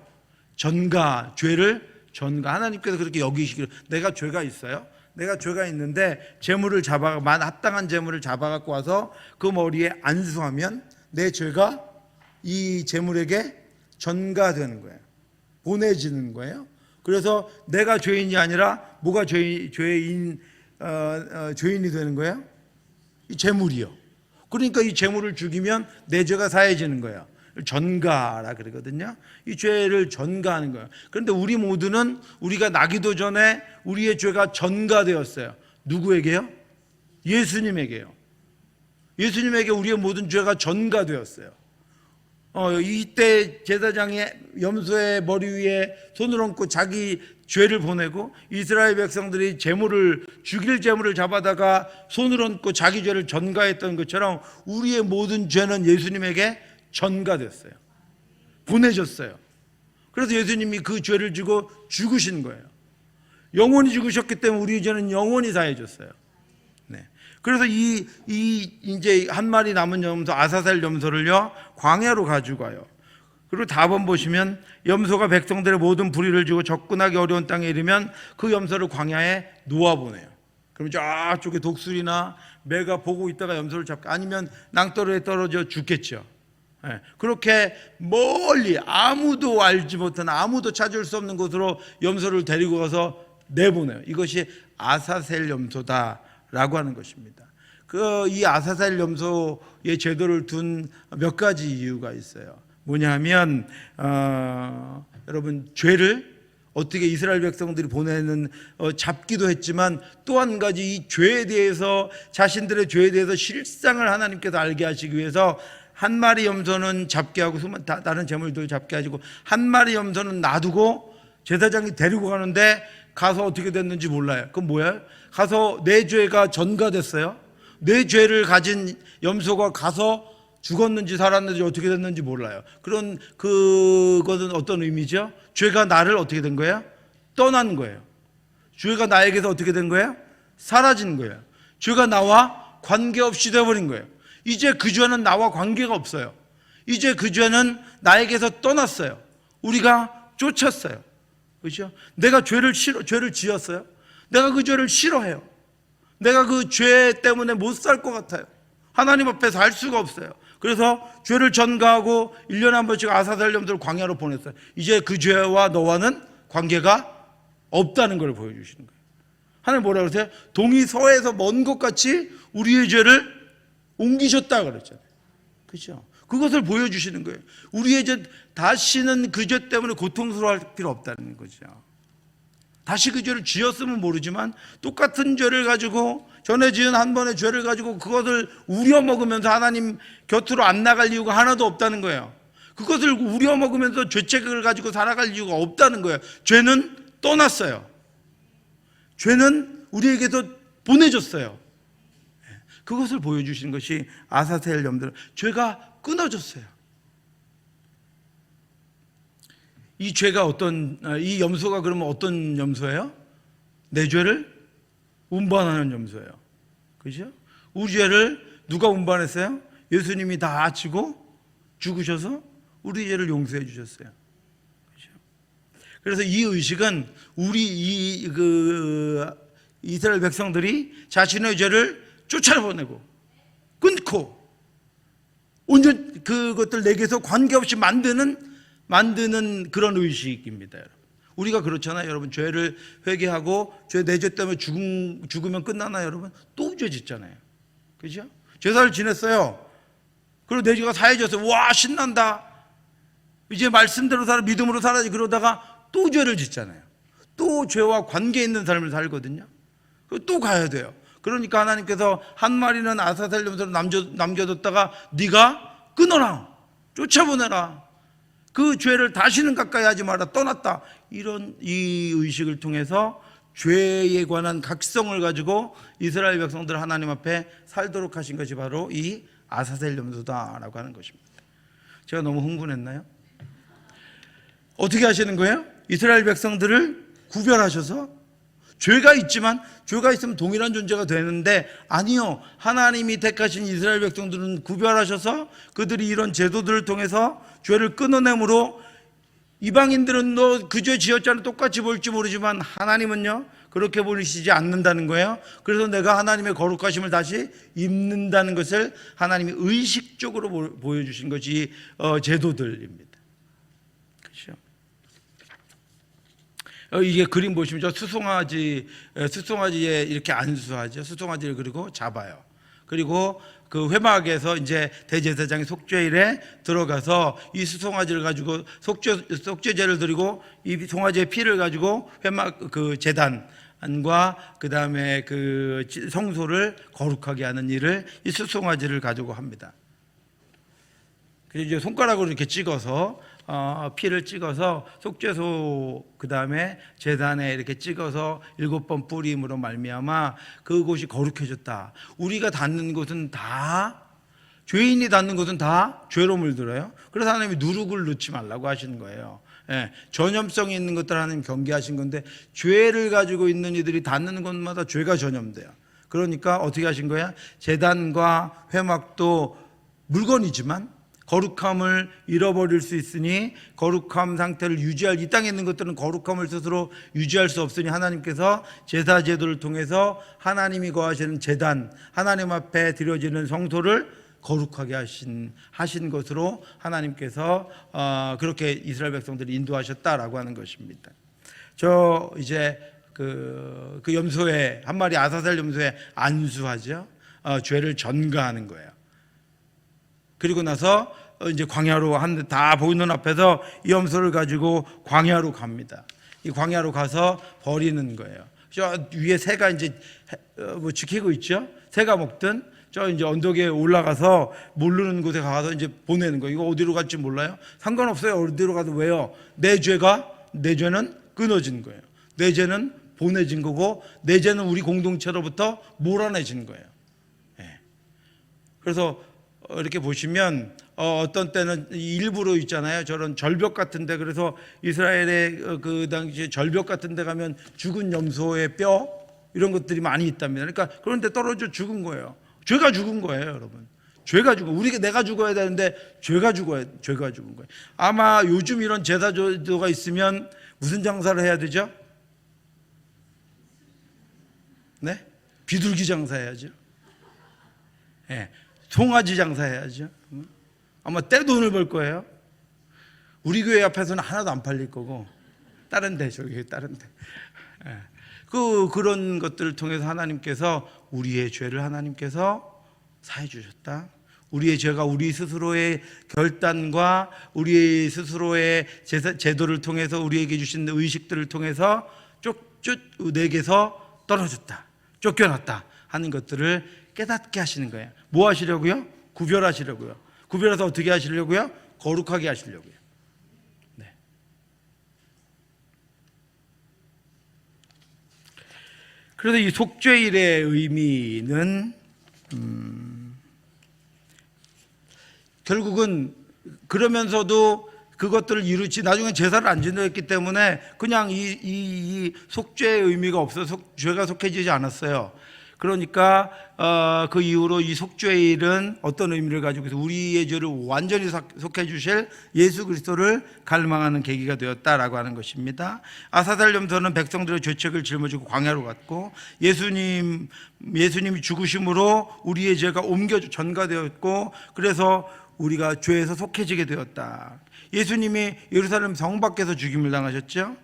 죄를 하나님께서 그렇게 여기시기를, 내가 죄가 있어요. 내가 죄가 있는데 재물을 합당한 재물을 잡아갖고 와서 그 머리에 안수하면 내 죄가 이 재물에게 전가되는 거예요. 보내지는 거예요. 그래서 내가 죄인이 아니라 뭐가 죄인이 되는 거예요? 이 재물이요. 그러니까 이 재물을 죽이면 내 죄가 사해지는 거예요. 전가라 그러거든요. 이 죄를 전가하는 거예요. 그런데 우리 모두는 우리가 나기도 전에 우리의 죄가 전가되었어요. 누구에게요? 예수님에게요. 예수님에게 우리의 모든 죄가 전가되었어요. 이때 제사장이 염소의 머리 위에 손을 얹고 자기 죄를 보내고 이스라엘 백성들이 죽일 재물을 잡아다가 손을 얹고 자기 죄를 전가했던 것처럼 우리의 모든 죄는 예수님에게 전가됐어요. 보내졌어요. 그래서 예수님이 그 죄를 지고 죽으신 거예요. 영원히 죽으셨기 때문에 우리 죄는 영원히 사해졌어요. 네. 그래서 이제 한 마리 남은 염소 아사셀 염소를요 광야로 가지고 가요. 그리고 다번 보시면 염소가 백성들의 모든 불의를 지고 접근하기 어려운 땅에 이르면 그 염소를 광야에 놓아보내요. 그러면 저쪽에 독수리나 매가 보고 있다가 염소를 잡고 아니면 낭떠러에 떨어져 죽겠죠. 네. 그렇게 멀리 아무도 알지 못한 아무도 찾을 수 없는 곳으로 염소를 데리고 가서 내보내요. 이것이 아사셀 염소다라고 하는 것입니다. 이 아사셀 염소의 제도를 둔 몇 가지 이유가 있어요. 뭐냐면 여러분 죄를 어떻게 이스라엘 백성들이 보내는 잡기도 했지만 또 한 가지 이 죄에 대해서 자신들의 죄에 대해서 실상을 하나님께서 알게 하시기 위해서 한 마리 염소는 잡게 하고 다른 재물들 잡게 하시고 한 마리 염소는 놔두고 제사장이 데리고 가는데 가서 어떻게 됐는지 몰라요. 그건 뭐예요? 가서 내 죄가 전가됐어요. 내 죄를 가진 염소가 가서 죽었는지 살았는지 어떻게 됐는지 몰라요. 그것은 어떤 의미죠? 죄가 나를 어떻게 된 거예요? 떠난 거예요. 죄가 나에게서 어떻게 된 거예요? 사라진 거예요. 죄가 나와 관계없이 되어버린 거예요. 이제 그 죄는 나와 관계가 없어요. 이제 그 죄는 나에게서 떠났어요. 우리가 쫓았어요. 그렇죠? 내가 죄를 지었어요. 내가 그 죄를 싫어해요. 내가 그 죄 때문에 못 살 것 같아요. 하나님 앞에서 할 수가 없어요. 그래서 죄를 전가하고 1년에 한 번씩 아사셀 염소를 광야로 보냈어요. 이제 그 죄와 너와는 관계가 없다는 걸 보여주시는 거예요. 하나님 뭐라고 그러세요? 동이 서에서 먼 것 같이 우리의 죄를 옮기셨다 그랬잖아요. 그렇죠? 그것을 보여주시는 거예요. 우리의 죄 다시는 그 죄 때문에 고통스러워할 필요 없다는 거죠. 다시 그 죄를 지었으면 모르지만 똑같은 죄를 가지고 전에 지은 한 번의 죄를 가지고 그것을 우려먹으면서 하나님 곁으로 안 나갈 이유가 하나도 없다는 거예요. 그것을 우려먹으면서 죄책을 가지고 살아갈 이유가 없다는 거예요. 죄는 떠났어요. 죄는 우리에게서 보내졌어요. 그것을 보여주시는 것이 아사셀 염소. 죄가 끊어졌어요. 이 죄가 이 염소가 그러면 어떤 염소예요? 내 죄를 운반하는 염소예요. 그죠? 우리 죄를 누가 운반했어요? 예수님이 다 지고 죽으셔서 우리 죄를 용서해 주셨어요. 그죠? 그래서 이 의식은 이스라엘 백성들이 자신의 죄를 쫓아보내고 끊고 온전 그것들 내게서 관계없이 만드는 그런 의식입니다. 여러분. 우리가 그렇잖아요. 여러분 죄를 회개하고 내 죄 때문에 죽으면 끝나나요? 여러분 또 죄 짓잖아요. 그죠? 제사를 지냈어요. 그리고 내 죄가 사해졌어요. 와 신난다. 이제 말씀대로 살아 믿음으로 살아야지. 그러다가 또 죄를 짓잖아요. 또 죄와 관계 있는 삶을 살거든요. 또 가야 돼요. 그러니까 하나님께서 한 마리는 아사셀 염소를 남겨뒀다가 네가 끊어라. 쫓아보내라. 그 죄를 다시는 가까이 하지 마라. 떠났다. 이 의식을 통해서 죄에 관한 각성을 가지고 이스라엘 백성들 하나님 앞에 살도록 하신 것이 바로 이 아사셀 염소다라고 하는 것입니다. 제가 너무 흥분했나요? 어떻게 하시는 거예요? 이스라엘 백성들을 구별하셔서 죄가 있으면 동일한 존재가 되는데 아니요. 하나님이 택하신 이스라엘 백성들은 구별하셔서 그들이 이런 제도들을 통해서 죄를 끊어내므로 이방인들은 너 그 죄 지었잖아 똑같이 볼지 모르지만 하나님은요 그렇게 보시지 않는다는 거예요. 그래서 내가 하나님의 거룩하심을 다시 입는다는 것을 하나님이 의식적으로 보여주신 것이 제도들입니다. 그렇죠? 이게 그림 보시면 저 수송아지에 이렇게 안수하죠. 수송아지를 그리고 잡아요. 그리고 그 회막에서 이제 대제사장이 속죄일에 들어가서 이 수송아지를 가지고 속죄제를 드리고 이 송아지의 피를 가지고 회막 그 제단과 그 다음에 그 성소를 거룩하게 하는 일을 이 수송아지를 가지고 합니다. 그래서 이제 손가락으로 이렇게 찍어서 피를 찍어서 속죄소 그 다음에 제단에 이렇게 찍어서 7번 뿌림으로 말미암아 그곳이 거룩해졌다. 우리가 닿는 곳은 다 죄인이 닿는 곳은 다 죄로 물들어요. 그래서 하나님이 누룩을 넣지 말라고 하시는 거예요. 예, 전염성이 있는 것들 하나님 경계하신 건데 죄를 가지고 있는 이들이 닿는 곳마다 죄가 전염돼요. 그러니까 어떻게 하신 거야? 제단과 회막도 물건이지만 거룩함을 잃어버릴 수 있으니 거룩함 상태를 유지할, 이 땅에 있는 것들은 거룩함을 스스로 유지할 수 없으니 하나님께서 제사 제도를 통해서 하나님이 거하시는 제단, 하나님 앞에 드려지는 성소를 거룩하게 하신 것으로 하나님께서 그렇게 이스라엘 백성들을 인도하셨다라고 하는 것입니다. 저 이제 그 염소에 한 마리 아사셀 염소에 안수하죠. 죄를 전가하는 거예요. 그리고 나서 이제 광야로 다 보이는 앞에서 이 염소를 가지고 광야로 갑니다. 이 광야로 가서 버리는 거예요. 저 위에 새가 이제 뭐 지키고 있죠. 새가 먹든 저 이제 언덕에 올라가서 모르는 곳에 가서 이제 보내는 거예요. 이거 어디로 갈지 몰라요? 상관없어요. 어디로 가도. 왜요? 내 죄는 끊어진 거예요. 내 죄는 보내진 거고 내 죄는 우리 공동체로부터 몰아내진 거예요. 네. 그래서 이렇게 보시면 어떤 때는 일부러 있잖아요. 저런 절벽 같은데, 그래서 이스라엘의 그 당시에 절벽 같은데 가면 죽은 염소의 뼈 이런 것들이 많이 있답니다. 그러니까 그런데 떨어져 죽은 거예요. 죄가 죽은 거예요, 여러분. 죄가 죽은, 내가 죽어야 되는데 죄가 죽은 거예요. 아마 요즘 이런 제사제도가 있으면 무슨 장사를 해야 되죠? 네? 비둘기 장사해야죠. 예. 네. 송아지 장사해야죠. 아마 떼돈을 벌 거예요. 우리 교회 앞에서는 하나도 안 팔릴 거고 다른 데, 저기 다른 데. 예. 그런 것들을 통해서 하나님께서 우리의 죄를 하나님께서 사해 주셨다. 우리의 죄가 우리 스스로의 결단과 우리 스스로의 제도를 통해서 우리에게 주신 의식들을 통해서 내게서 떨어졌다, 쫓겨났다 하는 것들을 깨닫게 하시는 거예요. 뭐 하시려고요? 구별하시려고요. 구별해서 어떻게 하시려고요? 거룩하게 하시려고요. 네. 그래서 이 속죄일의 의미는 결국은 그러면서도 그것들을 이루지, 나중에 제사를 안 지냈기 때문에 그냥 이 속죄의 의미가 없어서 죄가 속해지지 않았어요. 그러니까 그 이후로 이 속죄일은 어떤 의미를 가지고 있어서 우리의 죄를 완전히 속해 주실 예수 그리스도를 갈망하는 계기가 되었다라고 하는 것입니다. 아사달 염소는 백성들의 죄책을 짊어지고 광야로 갔고, 예수님이 죽으심으로 우리의 죄가 전가되었고, 그래서 우리가 죄에서 속해지게 되었다. 예수님이 예루살렘 성 밖에서 죽임을 당하셨죠.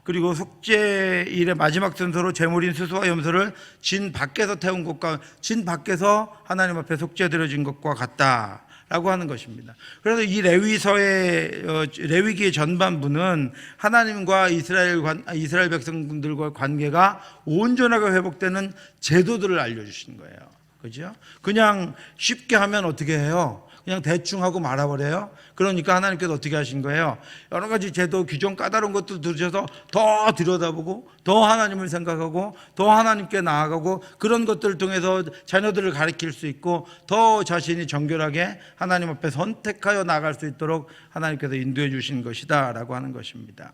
그리고 속죄일의 마지막 순서로 제물인 수수와 염소를 진 밖에서 태운 것과 진 밖에서 하나님 앞에 속죄 드려진 것과 같다라고 하는 것입니다. 그래서 이 레위기의 전반부는 하나님과 이스라엘 백성들과 관계가 온전하게 회복되는 제도들을 알려주시는 거예요. 그죠? 그냥 쉽게 하면 어떻게 해요? 그냥 대충 하고 말아버려요. 그러니까 하나님께서 어떻게 하신 거예요? 여러 가지 제도, 규정, 까다로운 것도 들으셔서 더 들여다보고 더 하나님을 생각하고 더 하나님께 나아가고, 그런 것들을 통해서 자녀들을 가르칠 수 있고 더 자신이 정결하게 하나님 앞에 선택하여 나아갈 수 있도록 하나님께서 인도해 주신 것이다 라고 하는 것입니다.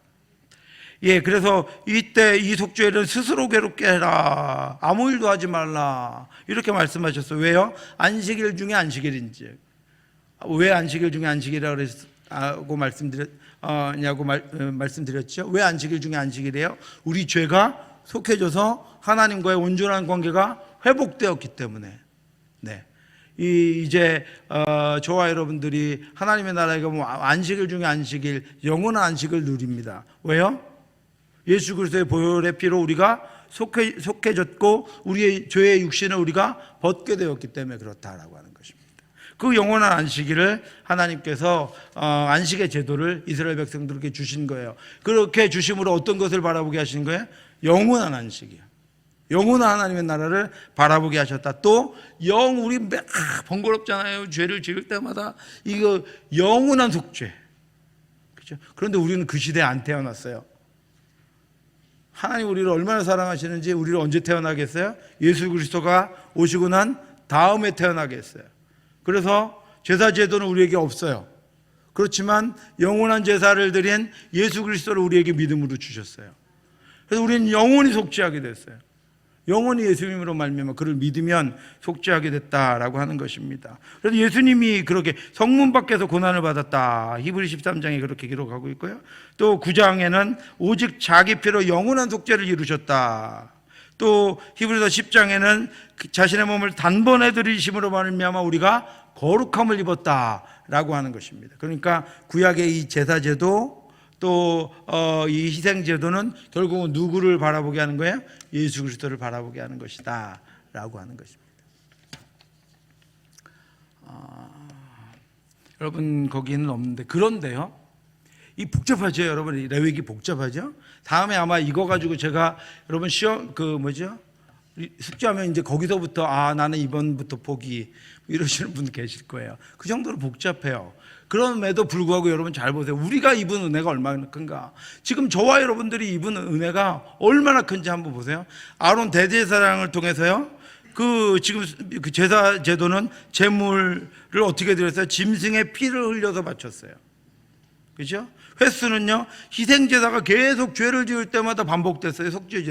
예, 그래서 이때 이 속죄일은 스스로 괴롭게 해라, 아무 일도 하지 말라, 이렇게 말씀하셨어요. 왜요? 안식일 중에 안식일인지. 왜 안식일 중에 안식일이라고 말씀드렸죠. 왜 안식일 중에 안식일이에요? 우리 죄가 속해져서 하나님과의 온전한 관계가 회복되었기 때문에. 네. 이제 저와 여러분들이 하나님의 나라에 가면 안식일 중에 안식일, 영원한 안식을 누립니다. 왜요? 예수 그리스도의 보혈의 피로 우리가 속해졌고 우리의 죄의 육신을 우리가 벗게 되었기 때문에 그렇다라고 하는 것입니다. 그 영원한 안식일을 하나님께서 안식의 제도를 이스라엘 백성들에게 주신 거예요. 그렇게 주심으로 어떤 것을 바라보게 하신 거예요? 영원한 안식이요. 영원한 하나님의 나라를 바라보게 하셨다. 또 우리 번거롭잖아요. 죄를 지을 때마다 이거 영원한 속죄. 그렇죠? 그런데 우리는 그 시대에 안 태어났어요. 하나님 우리를 얼마나 사랑하시는지 우리를 언제 태어나게 했어요? 예수 그리스도가 오시고 난 다음에 태어나게 했어요. 그래서 제사 제도는 우리에게 없어요. 그렇지만 영원한 제사를 드린 예수 그리스도를 우리에게 믿음으로 주셨어요. 그래서 우리는 영원히 속죄하게 됐어요. 영원히 예수님으로 말미암아 그를 믿으면 속죄하게 됐다라고 하는 것입니다. 그래서 예수님이 그렇게 성문 밖에서 고난을 받았다. 히브리 13장에 그렇게 기록하고 있고요. 또 9장에는 오직 자기 피로 영원한 속죄를 이루셨다. 또 히브리서 10장에는 자신의 몸을 단번에 들이심으로 말미암아 우리가 거룩함을 입었다라고 하는 것입니다. 그러니까 구약의 이 제사제도 또 이 희생제도는 결국은 누구를 바라보게 하는 거예요? 예수 그리스도를 바라보게 하는 것이다 라고 하는 것입니다. 여러분 거기는 없는데 그런데요, 이 복잡하죠 여러분. 이 레위기 복잡하죠. 다음에 아마 이거 가지고 제가 여러분 시험 숙제하면 이제 거기서부터 나는 이번부터 포기 이러시는 분 계실 거예요. 그 정도로 복잡해요. 그럼에도 불구하고 여러분 잘 보세요. 우리가 입은 은혜가 얼마나 큰가. 지금 저와 여러분들이 입은 은혜가 얼마나 큰지 한번 보세요. 아론 대제사장을 통해서요, 지금 그 제사 제도는 제물을 어떻게 드렸어요? 짐승의 피를 흘려서 바쳤어요. 그렇죠? 횟수는요, 희생제사가 계속 죄를 지을 때마다 반복됐어요. 속죄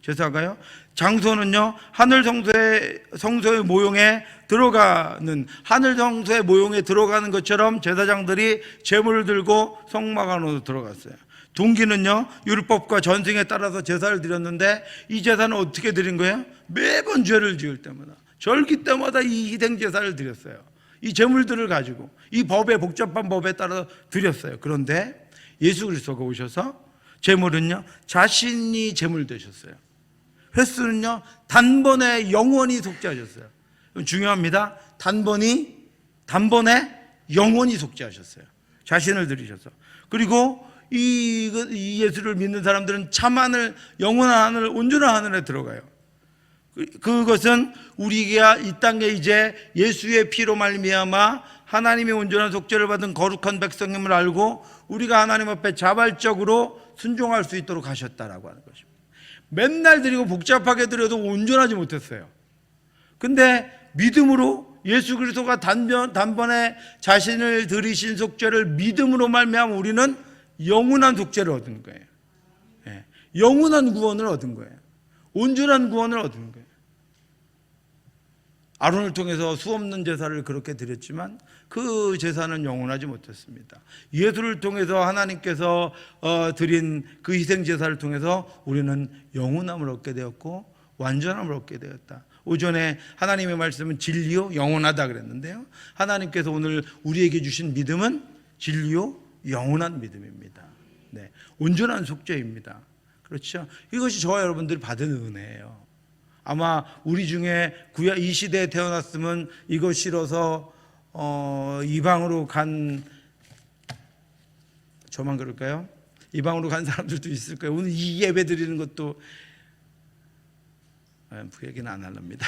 제사가요. 장소는요, 하늘 성소의 모용에 들어가는, 하늘 성소의 모용에 들어가는 것처럼 제사장들이 제물을 들고 성막 안으로 들어갔어요. 동기는요, 율법과 전승에 따라서 제사를 드렸는데 이 제사는 어떻게 드린 거예요? 매번 죄를 지을 때마다, 절기 때마다 이 희생 제사를 드렸어요. 이 제물들을 가지고 이 복잡한 법에 따라 드렸어요. 그런데 예수 그리스도가 오셔서 제물은요, 자신이 제물 되셨어요. 횟수는요, 단번에 영원히 속죄하셨어요. 중요합니다. 단번에 영원히 속죄하셨어요. 자신을 드리셔서. 그리고 이 예수를 믿는 사람들은 참 하늘, 영원한 하늘, 온전한 하늘에 들어가요. 그것은 우리가 이 땅에 이제 예수의 피로 말미암아 하나님의 온전한 속죄를 받은 거룩한 백성임을 알고 우리가 하나님 앞에 자발적으로 순종할 수 있도록 하셨다라고 하는 것입니다. 맨날 드리고 복잡하게 드려도 온전하지 못했어요. 근데 믿음으로 예수 그리스도가 단번에 자신을 들이신 속죄를 믿음으로 말미암아 우리는 영원한 속죄를 얻은 거예요. 영원한 구원을 얻은 거예요. 온전한 구원을 얻은 거예요. 아론을 통해서 수없는 제사를 그렇게 드렸지만 그 제사는 영원하지 못했습니다. 예수를 통해서 하나님께서 드린 그 희생 제사를 통해서 우리는 영원함을 얻게 되었고 완전함을 얻게 되었다. 오전에 하나님의 말씀은 진리요 영원하다 그랬는데요, 하나님께서 오늘 우리에게 주신 믿음은 진리요 영원한 믿음입니다. 네, 온전한 속죄입니다. 그렇죠? 이것이 저와 여러분들이 받은 은혜예요. 아마 우리 중에 이 시대에 태어났으면 이거 싫어서 이방으로 간, 저만 그럴까요? 이방으로 간 사람들도 있을 거예요. 오늘 이 예배 드리는 것도 그 얘기는 안 하렵니다.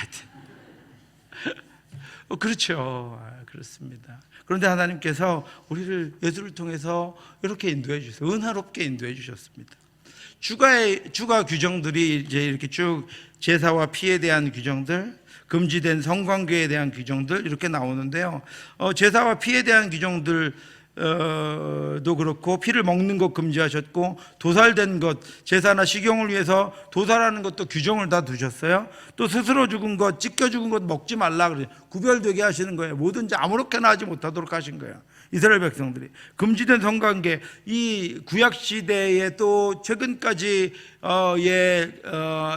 그렇죠. 그렇습니다. 그런데 하나님께서 우리를 예수를 통해서 이렇게 인도해 주셨어요. 은혜롭게 인도해 주셨습니다. 추가 규정들이 이제 이렇게 쭉 제사와 피에 대한 규정들, 금지된 성관계에 대한 규정들 이렇게 나오는데요. 제사와 피에 대한 규정들 도 그렇고, 피를 먹는 것 금지하셨고, 도살된 것, 제사나 식용을 위해서 도살하는 것도 규정을 다 두셨어요. 또 스스로 죽은 것, 찢겨 죽은 것 먹지 말라 그래요. 구별되게 하시는 거예요. 뭐든지 아무렇게나 하지 못하도록 하신 거예요. 이스라엘 백성들이 금지된 성관계, 이 구약 시대에 또 최근까지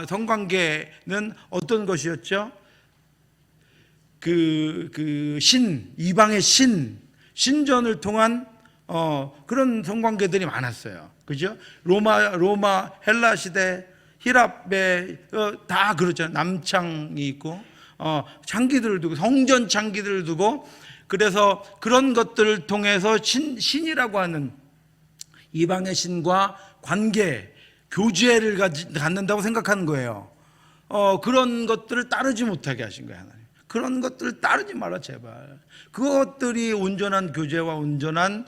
성관계는 어떤 것이었죠? 이방의 신전을 통한 그런 성관계들이 많았어요. 그죠? 로마 헬라 시대, 히랍에 다 그렇잖아요. 남창이 있고 창기들을 두고, 성전 창기들을 두고, 그래서 그런 것들을 통해서 신이라고 하는 이방의 신과 관계, 교제를 갖는다고 생각하는 거예요. 그런 것들을 따르지 못하게 하신 거예요, 하나님. 그런 것들을 따르지 마라, 제발. 그것들이 온전한 교제와 온전한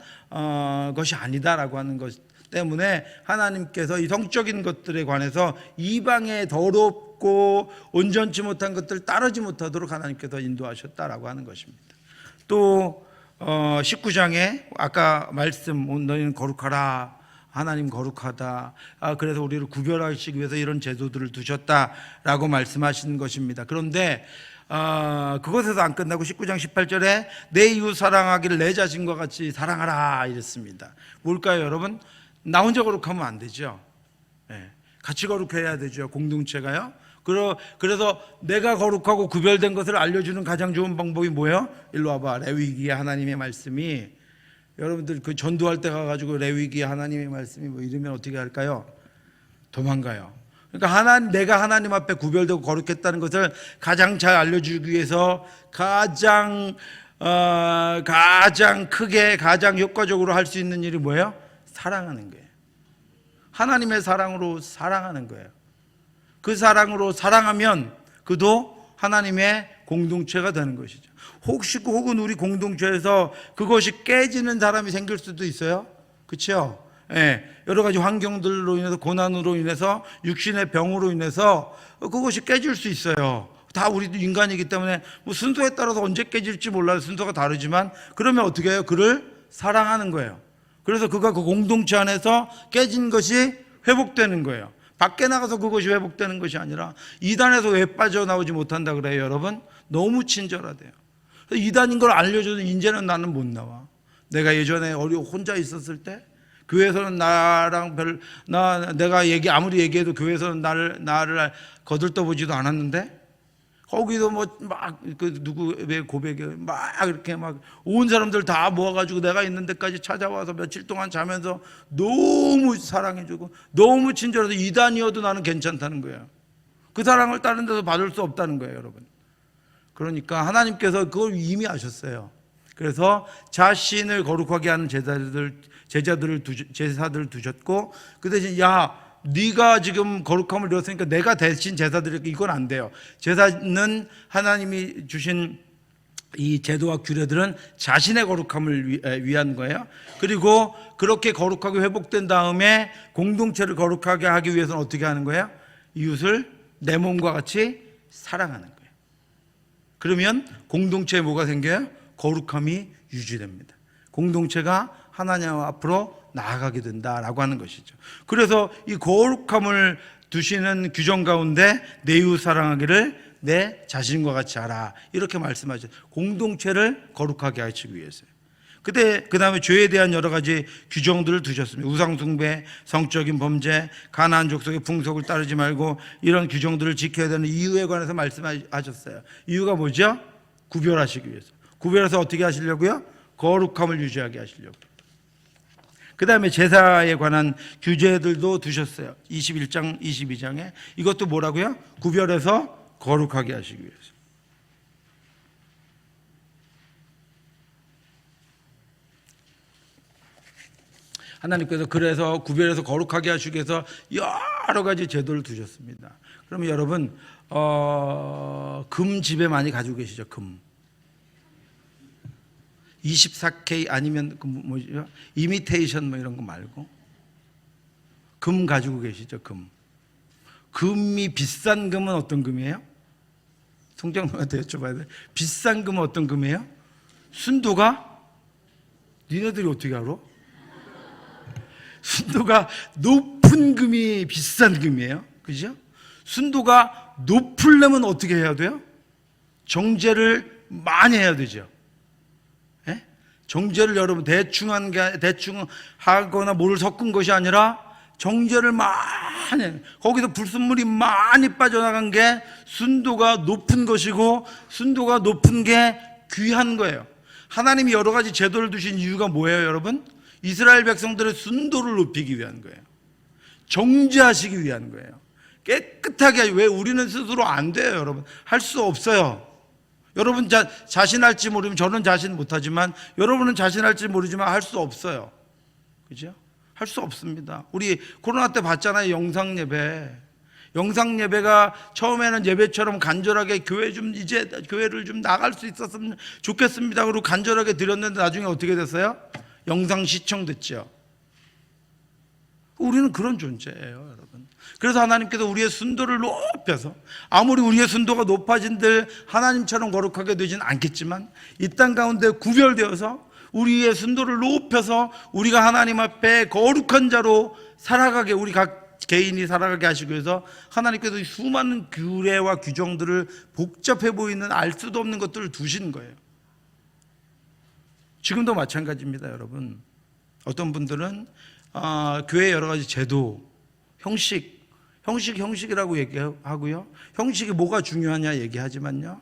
것이 아니다라고 하는 것 때문에 하나님께서 이 성적인 것들에 관해서 이방의 더럽고 온전치 못한 것들을 따르지 못하도록 하나님께서 인도하셨다라고 하는 것입니다. 또 19장에 아까 말씀, 너희는 거룩하라, 하나님 거룩하다, 그래서 우리를 구별하시기 위해서 이런 제도들을 두셨다라고 말씀하시는 것입니다. 그런데 그것에서 안 끝나고 19장 18절에 내 이웃 사랑하기를 내 자신과 같이 사랑하라 이랬습니다. 뭘까요, 여러분? 나 혼자 거룩하면 안 되죠. 같이 거룩해야 되죠, 공동체가요. 그래서 내가 거룩하고 구별된 것을 알려주는 가장 좋은 방법이 뭐예요? 일로 와봐. 레위기의 하나님의 말씀이, 여러분들 그 전도할 때 가가지고 레위기의 하나님의 말씀이 뭐 이러면 어떻게 할까요? 도망가요. 그러니까 내가 하나님 앞에 구별되고 거룩했다는 것을 가장 잘 알려주기 위해서 가장 크게, 가장 효과적으로 할 수 있는 일이 뭐예요? 사랑하는 거예요. 하나님의 사랑으로 사랑하는 거예요. 그 사랑으로 사랑하면 그도 하나님의 공동체가 되는 것이죠. 혹은 우리 공동체에서 그것이 깨지는 사람이 생길 수도 있어요. 그렇죠? 여러 가지 환경들로 인해서, 고난으로 인해서, 육신의 병으로 인해서 그것이 깨질 수 있어요. 다 우리도 인간이기 때문에 뭐 순서에 따라서 언제 깨질지 몰라요. 순서가 다르지만, 그러면 어떻게 해요? 그를 사랑하는 거예요. 그래서 그가 그 공동체 안에서 깨진 것이 회복되는 거예요. 밖에 나가서 그것이 회복되는 것이 아니라, 이단에서 왜 빠져나오지 못한다 그래요, 여러분? 너무 친절하대요. 이단인 걸 알려줘도 이제는 나는 못 나와. 내가 예전에 혼자 있었을 때 교회에서는 내가 아무리 얘기해도 교회에서는 나를 거들떠보지도 않았는데, 거기도 누구의 고백에 이렇게 온 사람들 다 모아가지고 내가 있는 데까지 찾아와서 며칠 동안 자면서 너무 사랑해주고 너무 친절해서 이단이어도 나는 괜찮다는 거예요. 그 사랑을 다른 데서 받을 수 없다는 거예요, 여러분. 그러니까 하나님께서 그걸 이미 아셨어요. 그래서 자신을 거룩하게 하는 제사들을 두셨고, 그 대신 네가 지금 거룩함을 이뤘으니까 내가 대신 제사 드릴게, 이건 안 돼요. 제사는 하나님이 주신 이 제도와 규례들은 자신의 거룩함을 위한 거예요. 그리고 그렇게 거룩하게 회복된 다음에 공동체를 거룩하게 하기 위해서는 어떻게 하는 거예요? 이웃을 내 몸과 같이 사랑하는 거예요. 그러면 공동체에 뭐가 생겨요? 거룩함이 유지됩니다. 공동체가 하나님 앞으로 나아가게 된다라고 하는 것이죠. 그래서 이 거룩함을 두시는 규정 가운데 내 이웃 사랑하기를 내 자신과 같이 하라, 이렇게 말씀하셨어요. 공동체를 거룩하게 하시기 위해서요. 그 다음에 죄에 대한 여러 가지 규정들을 두셨습니다. 우상숭배, 성적인 범죄, 가나안 족속의 풍속을 따르지 말고, 이런 규정들을 지켜야 되는 이유에 관해서 말씀하셨어요. 이유가 뭐죠? 구별하시기 위해서. 구별해서 어떻게 하시려고요? 거룩함을 유지하게 하시려고. 그 다음에 제사에 관한 규제들도 두셨어요. 21장, 22장에. 이것도 뭐라고요? 구별해서 거룩하게 하시기 위해서. 하나님께서 그래서 구별해서 거룩하게 하시기 위해서 여러 가지 제도를 두셨습니다. 그러면 여러분, 금 집에 많이 가지고 계시죠? 금. 24K 아니면 뭐죠? 이미테이션 이런 거 말고 금 가지고 계시죠? 금이 비싼 금은 어떤 금이에요? 송장님한테 여쭤봐야 돼. 비싼 금은 어떤 금이에요? 순도가? 니네들이 어떻게 알아? 순도가 높은 금이 비싼 금이에요. 그죠? 순도가 높으려면 어떻게 해야 돼요? 정제를 많이 해야 되죠. 정죄를 여러분 대충 하거나 물을 섞은 것이 아니라 정죄를 많이, 거기서 불순물이 많이 빠져나간 게 순도가 높은 것이고, 순도가 높은 게 귀한 거예요. 하나님이 여러 가지 제도를 두신 이유가 뭐예요, 여러분? 이스라엘 백성들의 순도를 높이기 위한 거예요. 정죄하시기 위한 거예요. 깨끗하게. 왜? 우리는 스스로 안 돼요, 여러분. 할 수 없어요. 여러분 자신할지 모르면, 저는 자신 못하지만 여러분은 자신할지 모르지만 할 수 없어요. 그죠? 할 수 없습니다. 우리 코로나 때 봤잖아요, 영상 예배. 영상 예배가 처음에는 예배처럼 간절하게 이제 교회를 좀 나갈 수 있었으면 좋겠습니다. 그리고 간절하게 드렸는데 나중에 어떻게 됐어요? 영상 시청됐죠. 우리는 그런 존재예요, 여러분. 그래서 하나님께서 우리의 순도를 높여서, 아무리 우리의 순도가 높아진들 하나님처럼 거룩하게 되진 않겠지만 이 땅 가운데 구별되어서 우리의 순도를 높여서 우리가 하나님 앞에 거룩한 자로 살아가게, 우리 각 개인이 살아가게 하시기 위해서 하나님께서 수많은 규례와 규정들을, 복잡해 보이는 알 수도 없는 것들을 두신 거예요. 지금도 마찬가지입니다, 여러분. 어떤 분들은 교회의 여러 가지 제도, 형식이라고 얘기하고요. 형식이 뭐가 중요하냐 얘기하지만요,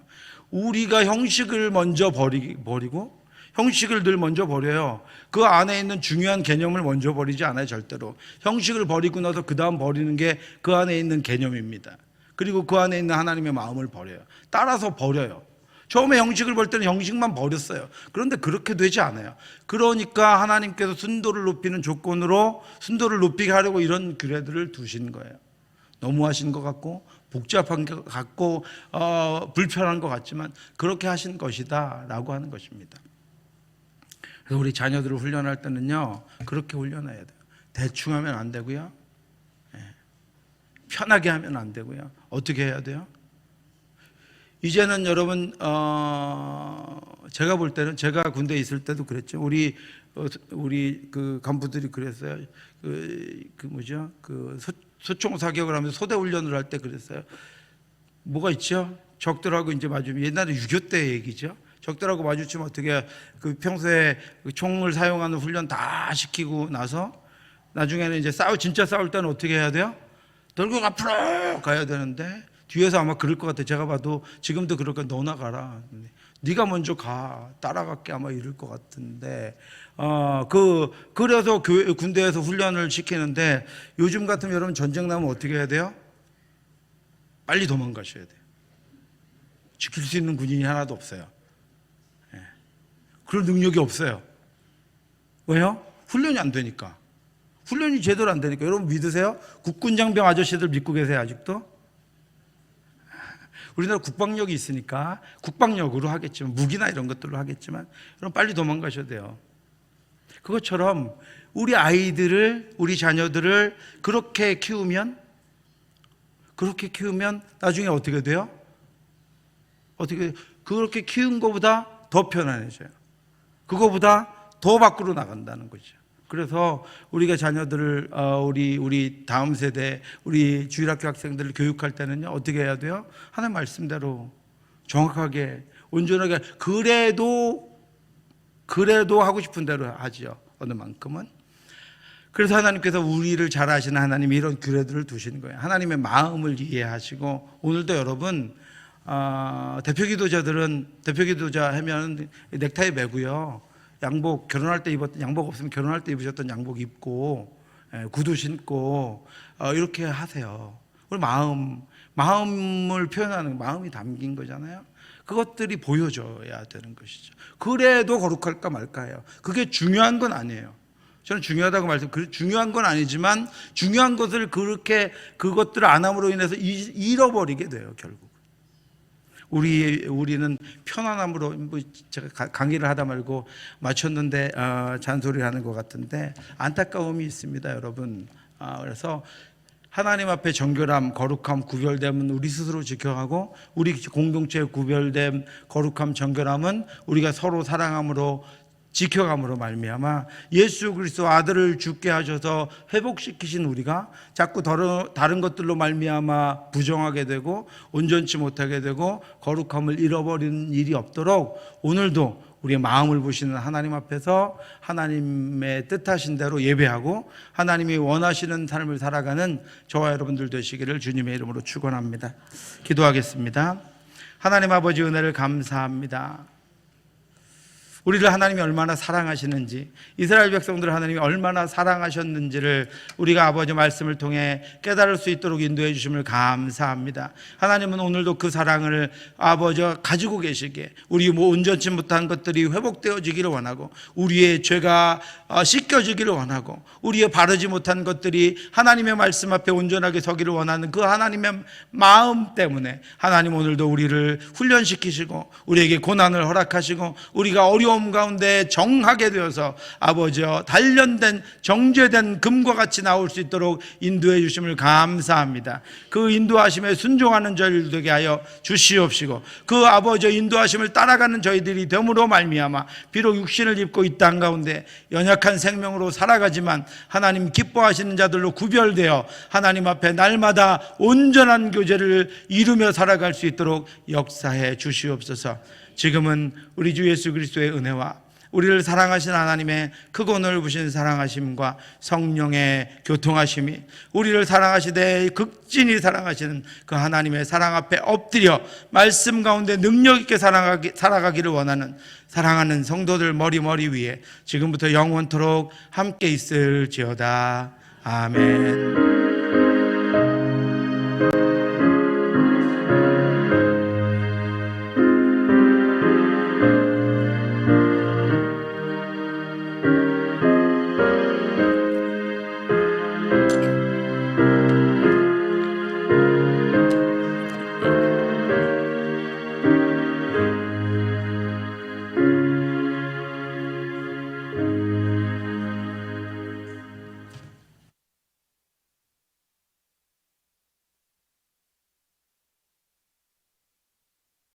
우리가 형식을 먼저 버리고, 형식을 늘 먼저 버려요. 그 안에 있는 중요한 개념을 먼저 버리지 않아요, 절대로. 형식을 버리고 나서 그 다음 버리는 게 그 안에 있는 개념입니다. 그리고 그 안에 있는 하나님의 마음을 버려요. 따라서 버려요. 처음에 형식을 볼 때는 형식만 버렸어요. 그런데 그렇게 되지 않아요. 그러니까 하나님께서 순도를 높이는 조건으로 순도를 높이게 하려고 이런 규례들을 두신 거예요. 너무하신 것 같고 복잡한 것 같고 불편한 것 같지만 그렇게 하신 것이다 라고 하는 것입니다. 그래서 우리 자녀들을 훈련할 때는요, 그렇게 훈련해야 돼요. 대충 하면 안 되고요, 편하게 하면 안 되고요. 어떻게 해야 돼요? 이제는 여러분, 제가 볼 때는, 제가 군대에 있을 때도 그랬죠. 우리 그 간부들이 그랬어요. 소총 사격을 하면서 소대 훈련을 할 때 그랬어요. 뭐가 있죠? 적들하고 이제 마주치면, 옛날에 6.25 때 얘기죠. 적들하고 마주치면 어떻게, 평소에 총을 사용하는 훈련 다 시키고 나서 나중에는 이제 진짜 싸울 때는 어떻게 해야 돼요? 들고 앞으로 가야 되는데, 뒤에서 아마 그럴 것 같아요. 제가 봐도 지금도 그럴 거야. 너나 가라. 네가 먼저 가. 따라갈게. 아마 이럴 것 같은데, 그래서 군대에서 훈련을 시키는데, 요즘 같으면 여러분 전쟁 나면 어떻게 해야 돼요? 빨리 도망가셔야 돼요. 지킬 수 있는 군인이 하나도 없어요. 그럴 능력이 없어요. 왜요? 훈련이 안 되니까. 훈련이 제대로 안 되니까. 여러분 믿으세요? 국군장병 아저씨들 믿고 계세요, 아직도? 우리나라 국방력이 있으니까 국방력으로 하겠지만, 무기나 이런 것들로 하겠지만, 여러분 빨리 도망가셔야 돼요. 그것처럼 우리 아이들을, 우리 자녀들을 그렇게 키우면 나중에 어떻게 돼요? 그렇게 키운 것보다 더 편안해져요. 그거보다 더 밖으로 나간다는 거죠. 그래서 우리가 자녀들을, 우리 다음 세대, 우리 주일학교 학생들을 교육할 때는요, 어떻게 해야 돼요? 하나님 말씀대로 정확하게, 온전하게, 그래도 하고 싶은 대로 하죠. 어느 만큼은. 그래서 하나님께서 우리를 잘 아시는 하나님이 이런 규례들을 두시는 거예요. 하나님의 마음을 이해하시고, 오늘도 여러분, 대표기도자 하면 넥타이 매고요, 양복, 결혼할 때 입었던 양복 없으면 결혼할 때 입으셨던 양복 입고, 구두 신고, 이렇게 하세요. 우리 마음을 표현하는, 마음이 담긴 거잖아요. 그것들이 보여져야 되는 것이죠. 그래도 거룩할까 말까요. 그게 중요한 건 아니에요. 저는 중요하다고 중요한 건 아니지만, 중요한 것을 그것들을 안 함으로 인해서 잃어버리게 돼요, 결국. 우리는 편안함으로, 제가 강의를 하다 말고 마쳤는데 잔소리를 하는 것 같은데 안타까움이 있습니다, 여러분. 그래서 하나님 앞에 정결함, 거룩함, 구별됨은 우리 스스로 지켜가고, 우리 공동체의 구별됨, 거룩함, 정결함은 우리가 서로 사랑함으로 지켜감으로 말미암아 예수 그리스도 아들을 죽게 하셔서 회복시키신 우리가 자꾸 다른 것들로 말미암아 부정하게 되고 온전치 못하게 되고 거룩함을 잃어버리는 일이 없도록 오늘도 우리의 마음을 보시는 하나님 앞에서 하나님의 뜻하신 대로 예배하고 하나님이 원하시는 삶을 살아가는 저와 여러분들 되시기를 주님의 이름으로 축원합니다. 기도하겠습니다. 하나님 아버지, 은혜를 감사합니다. 우리를 하나님이 얼마나 사랑하시는지, 이스라엘 백성들을 하나님이 얼마나 사랑하셨는지를 우리가 아버지 말씀을 통해 깨달을 수 있도록 인도해 주심을 감사합니다. 하나님은 오늘도 그 사랑을 아버지 가지고 계시기에 우리 온전치 못한 것들이 회복되어지기를 원하고, 우리의 죄가 씻겨지기를 원하고, 우리의 바르지 못한 것들이 하나님의 말씀 앞에 온전하게 서기를 원하는 그 하나님의 마음 때문에 하나님 오늘도 우리를 훈련시키시고 우리에게 고난을 허락하시고 우리가 어려움 가운데 정하게 되어서 아버지여 단련된 정죄된 금과 같이 나올 수 있도록 인도해 주심을 감사합니다. 그 인도하심에 순종하는 저희들 되게 하여 주시옵시고, 그 아버지여 인도하심을 따라가는 저희들이 됨으로 말미암아 비록 육신을 입고 이 땅 가운데 연약한 생명으로 살아가지만 하나님 기뻐하시는 자들로 구별되어 하나님 앞에 날마다 온전한 교제를 이루며 살아갈 수 있도록 역사해 주시옵소서. 지금은 우리 주 예수 그리스도의 은혜와 우리를 사랑하신 하나님의 크고 넓으신 사랑하심과 성령의 교통하심이 우리를 사랑하시되 극진히 사랑하시는 그 하나님의 사랑 앞에 엎드려 말씀 가운데 능력 있게 살아가기를 원하는 사랑하는 성도들 머리 위에 지금부터 영원토록 함께 있을지어다. 아멘.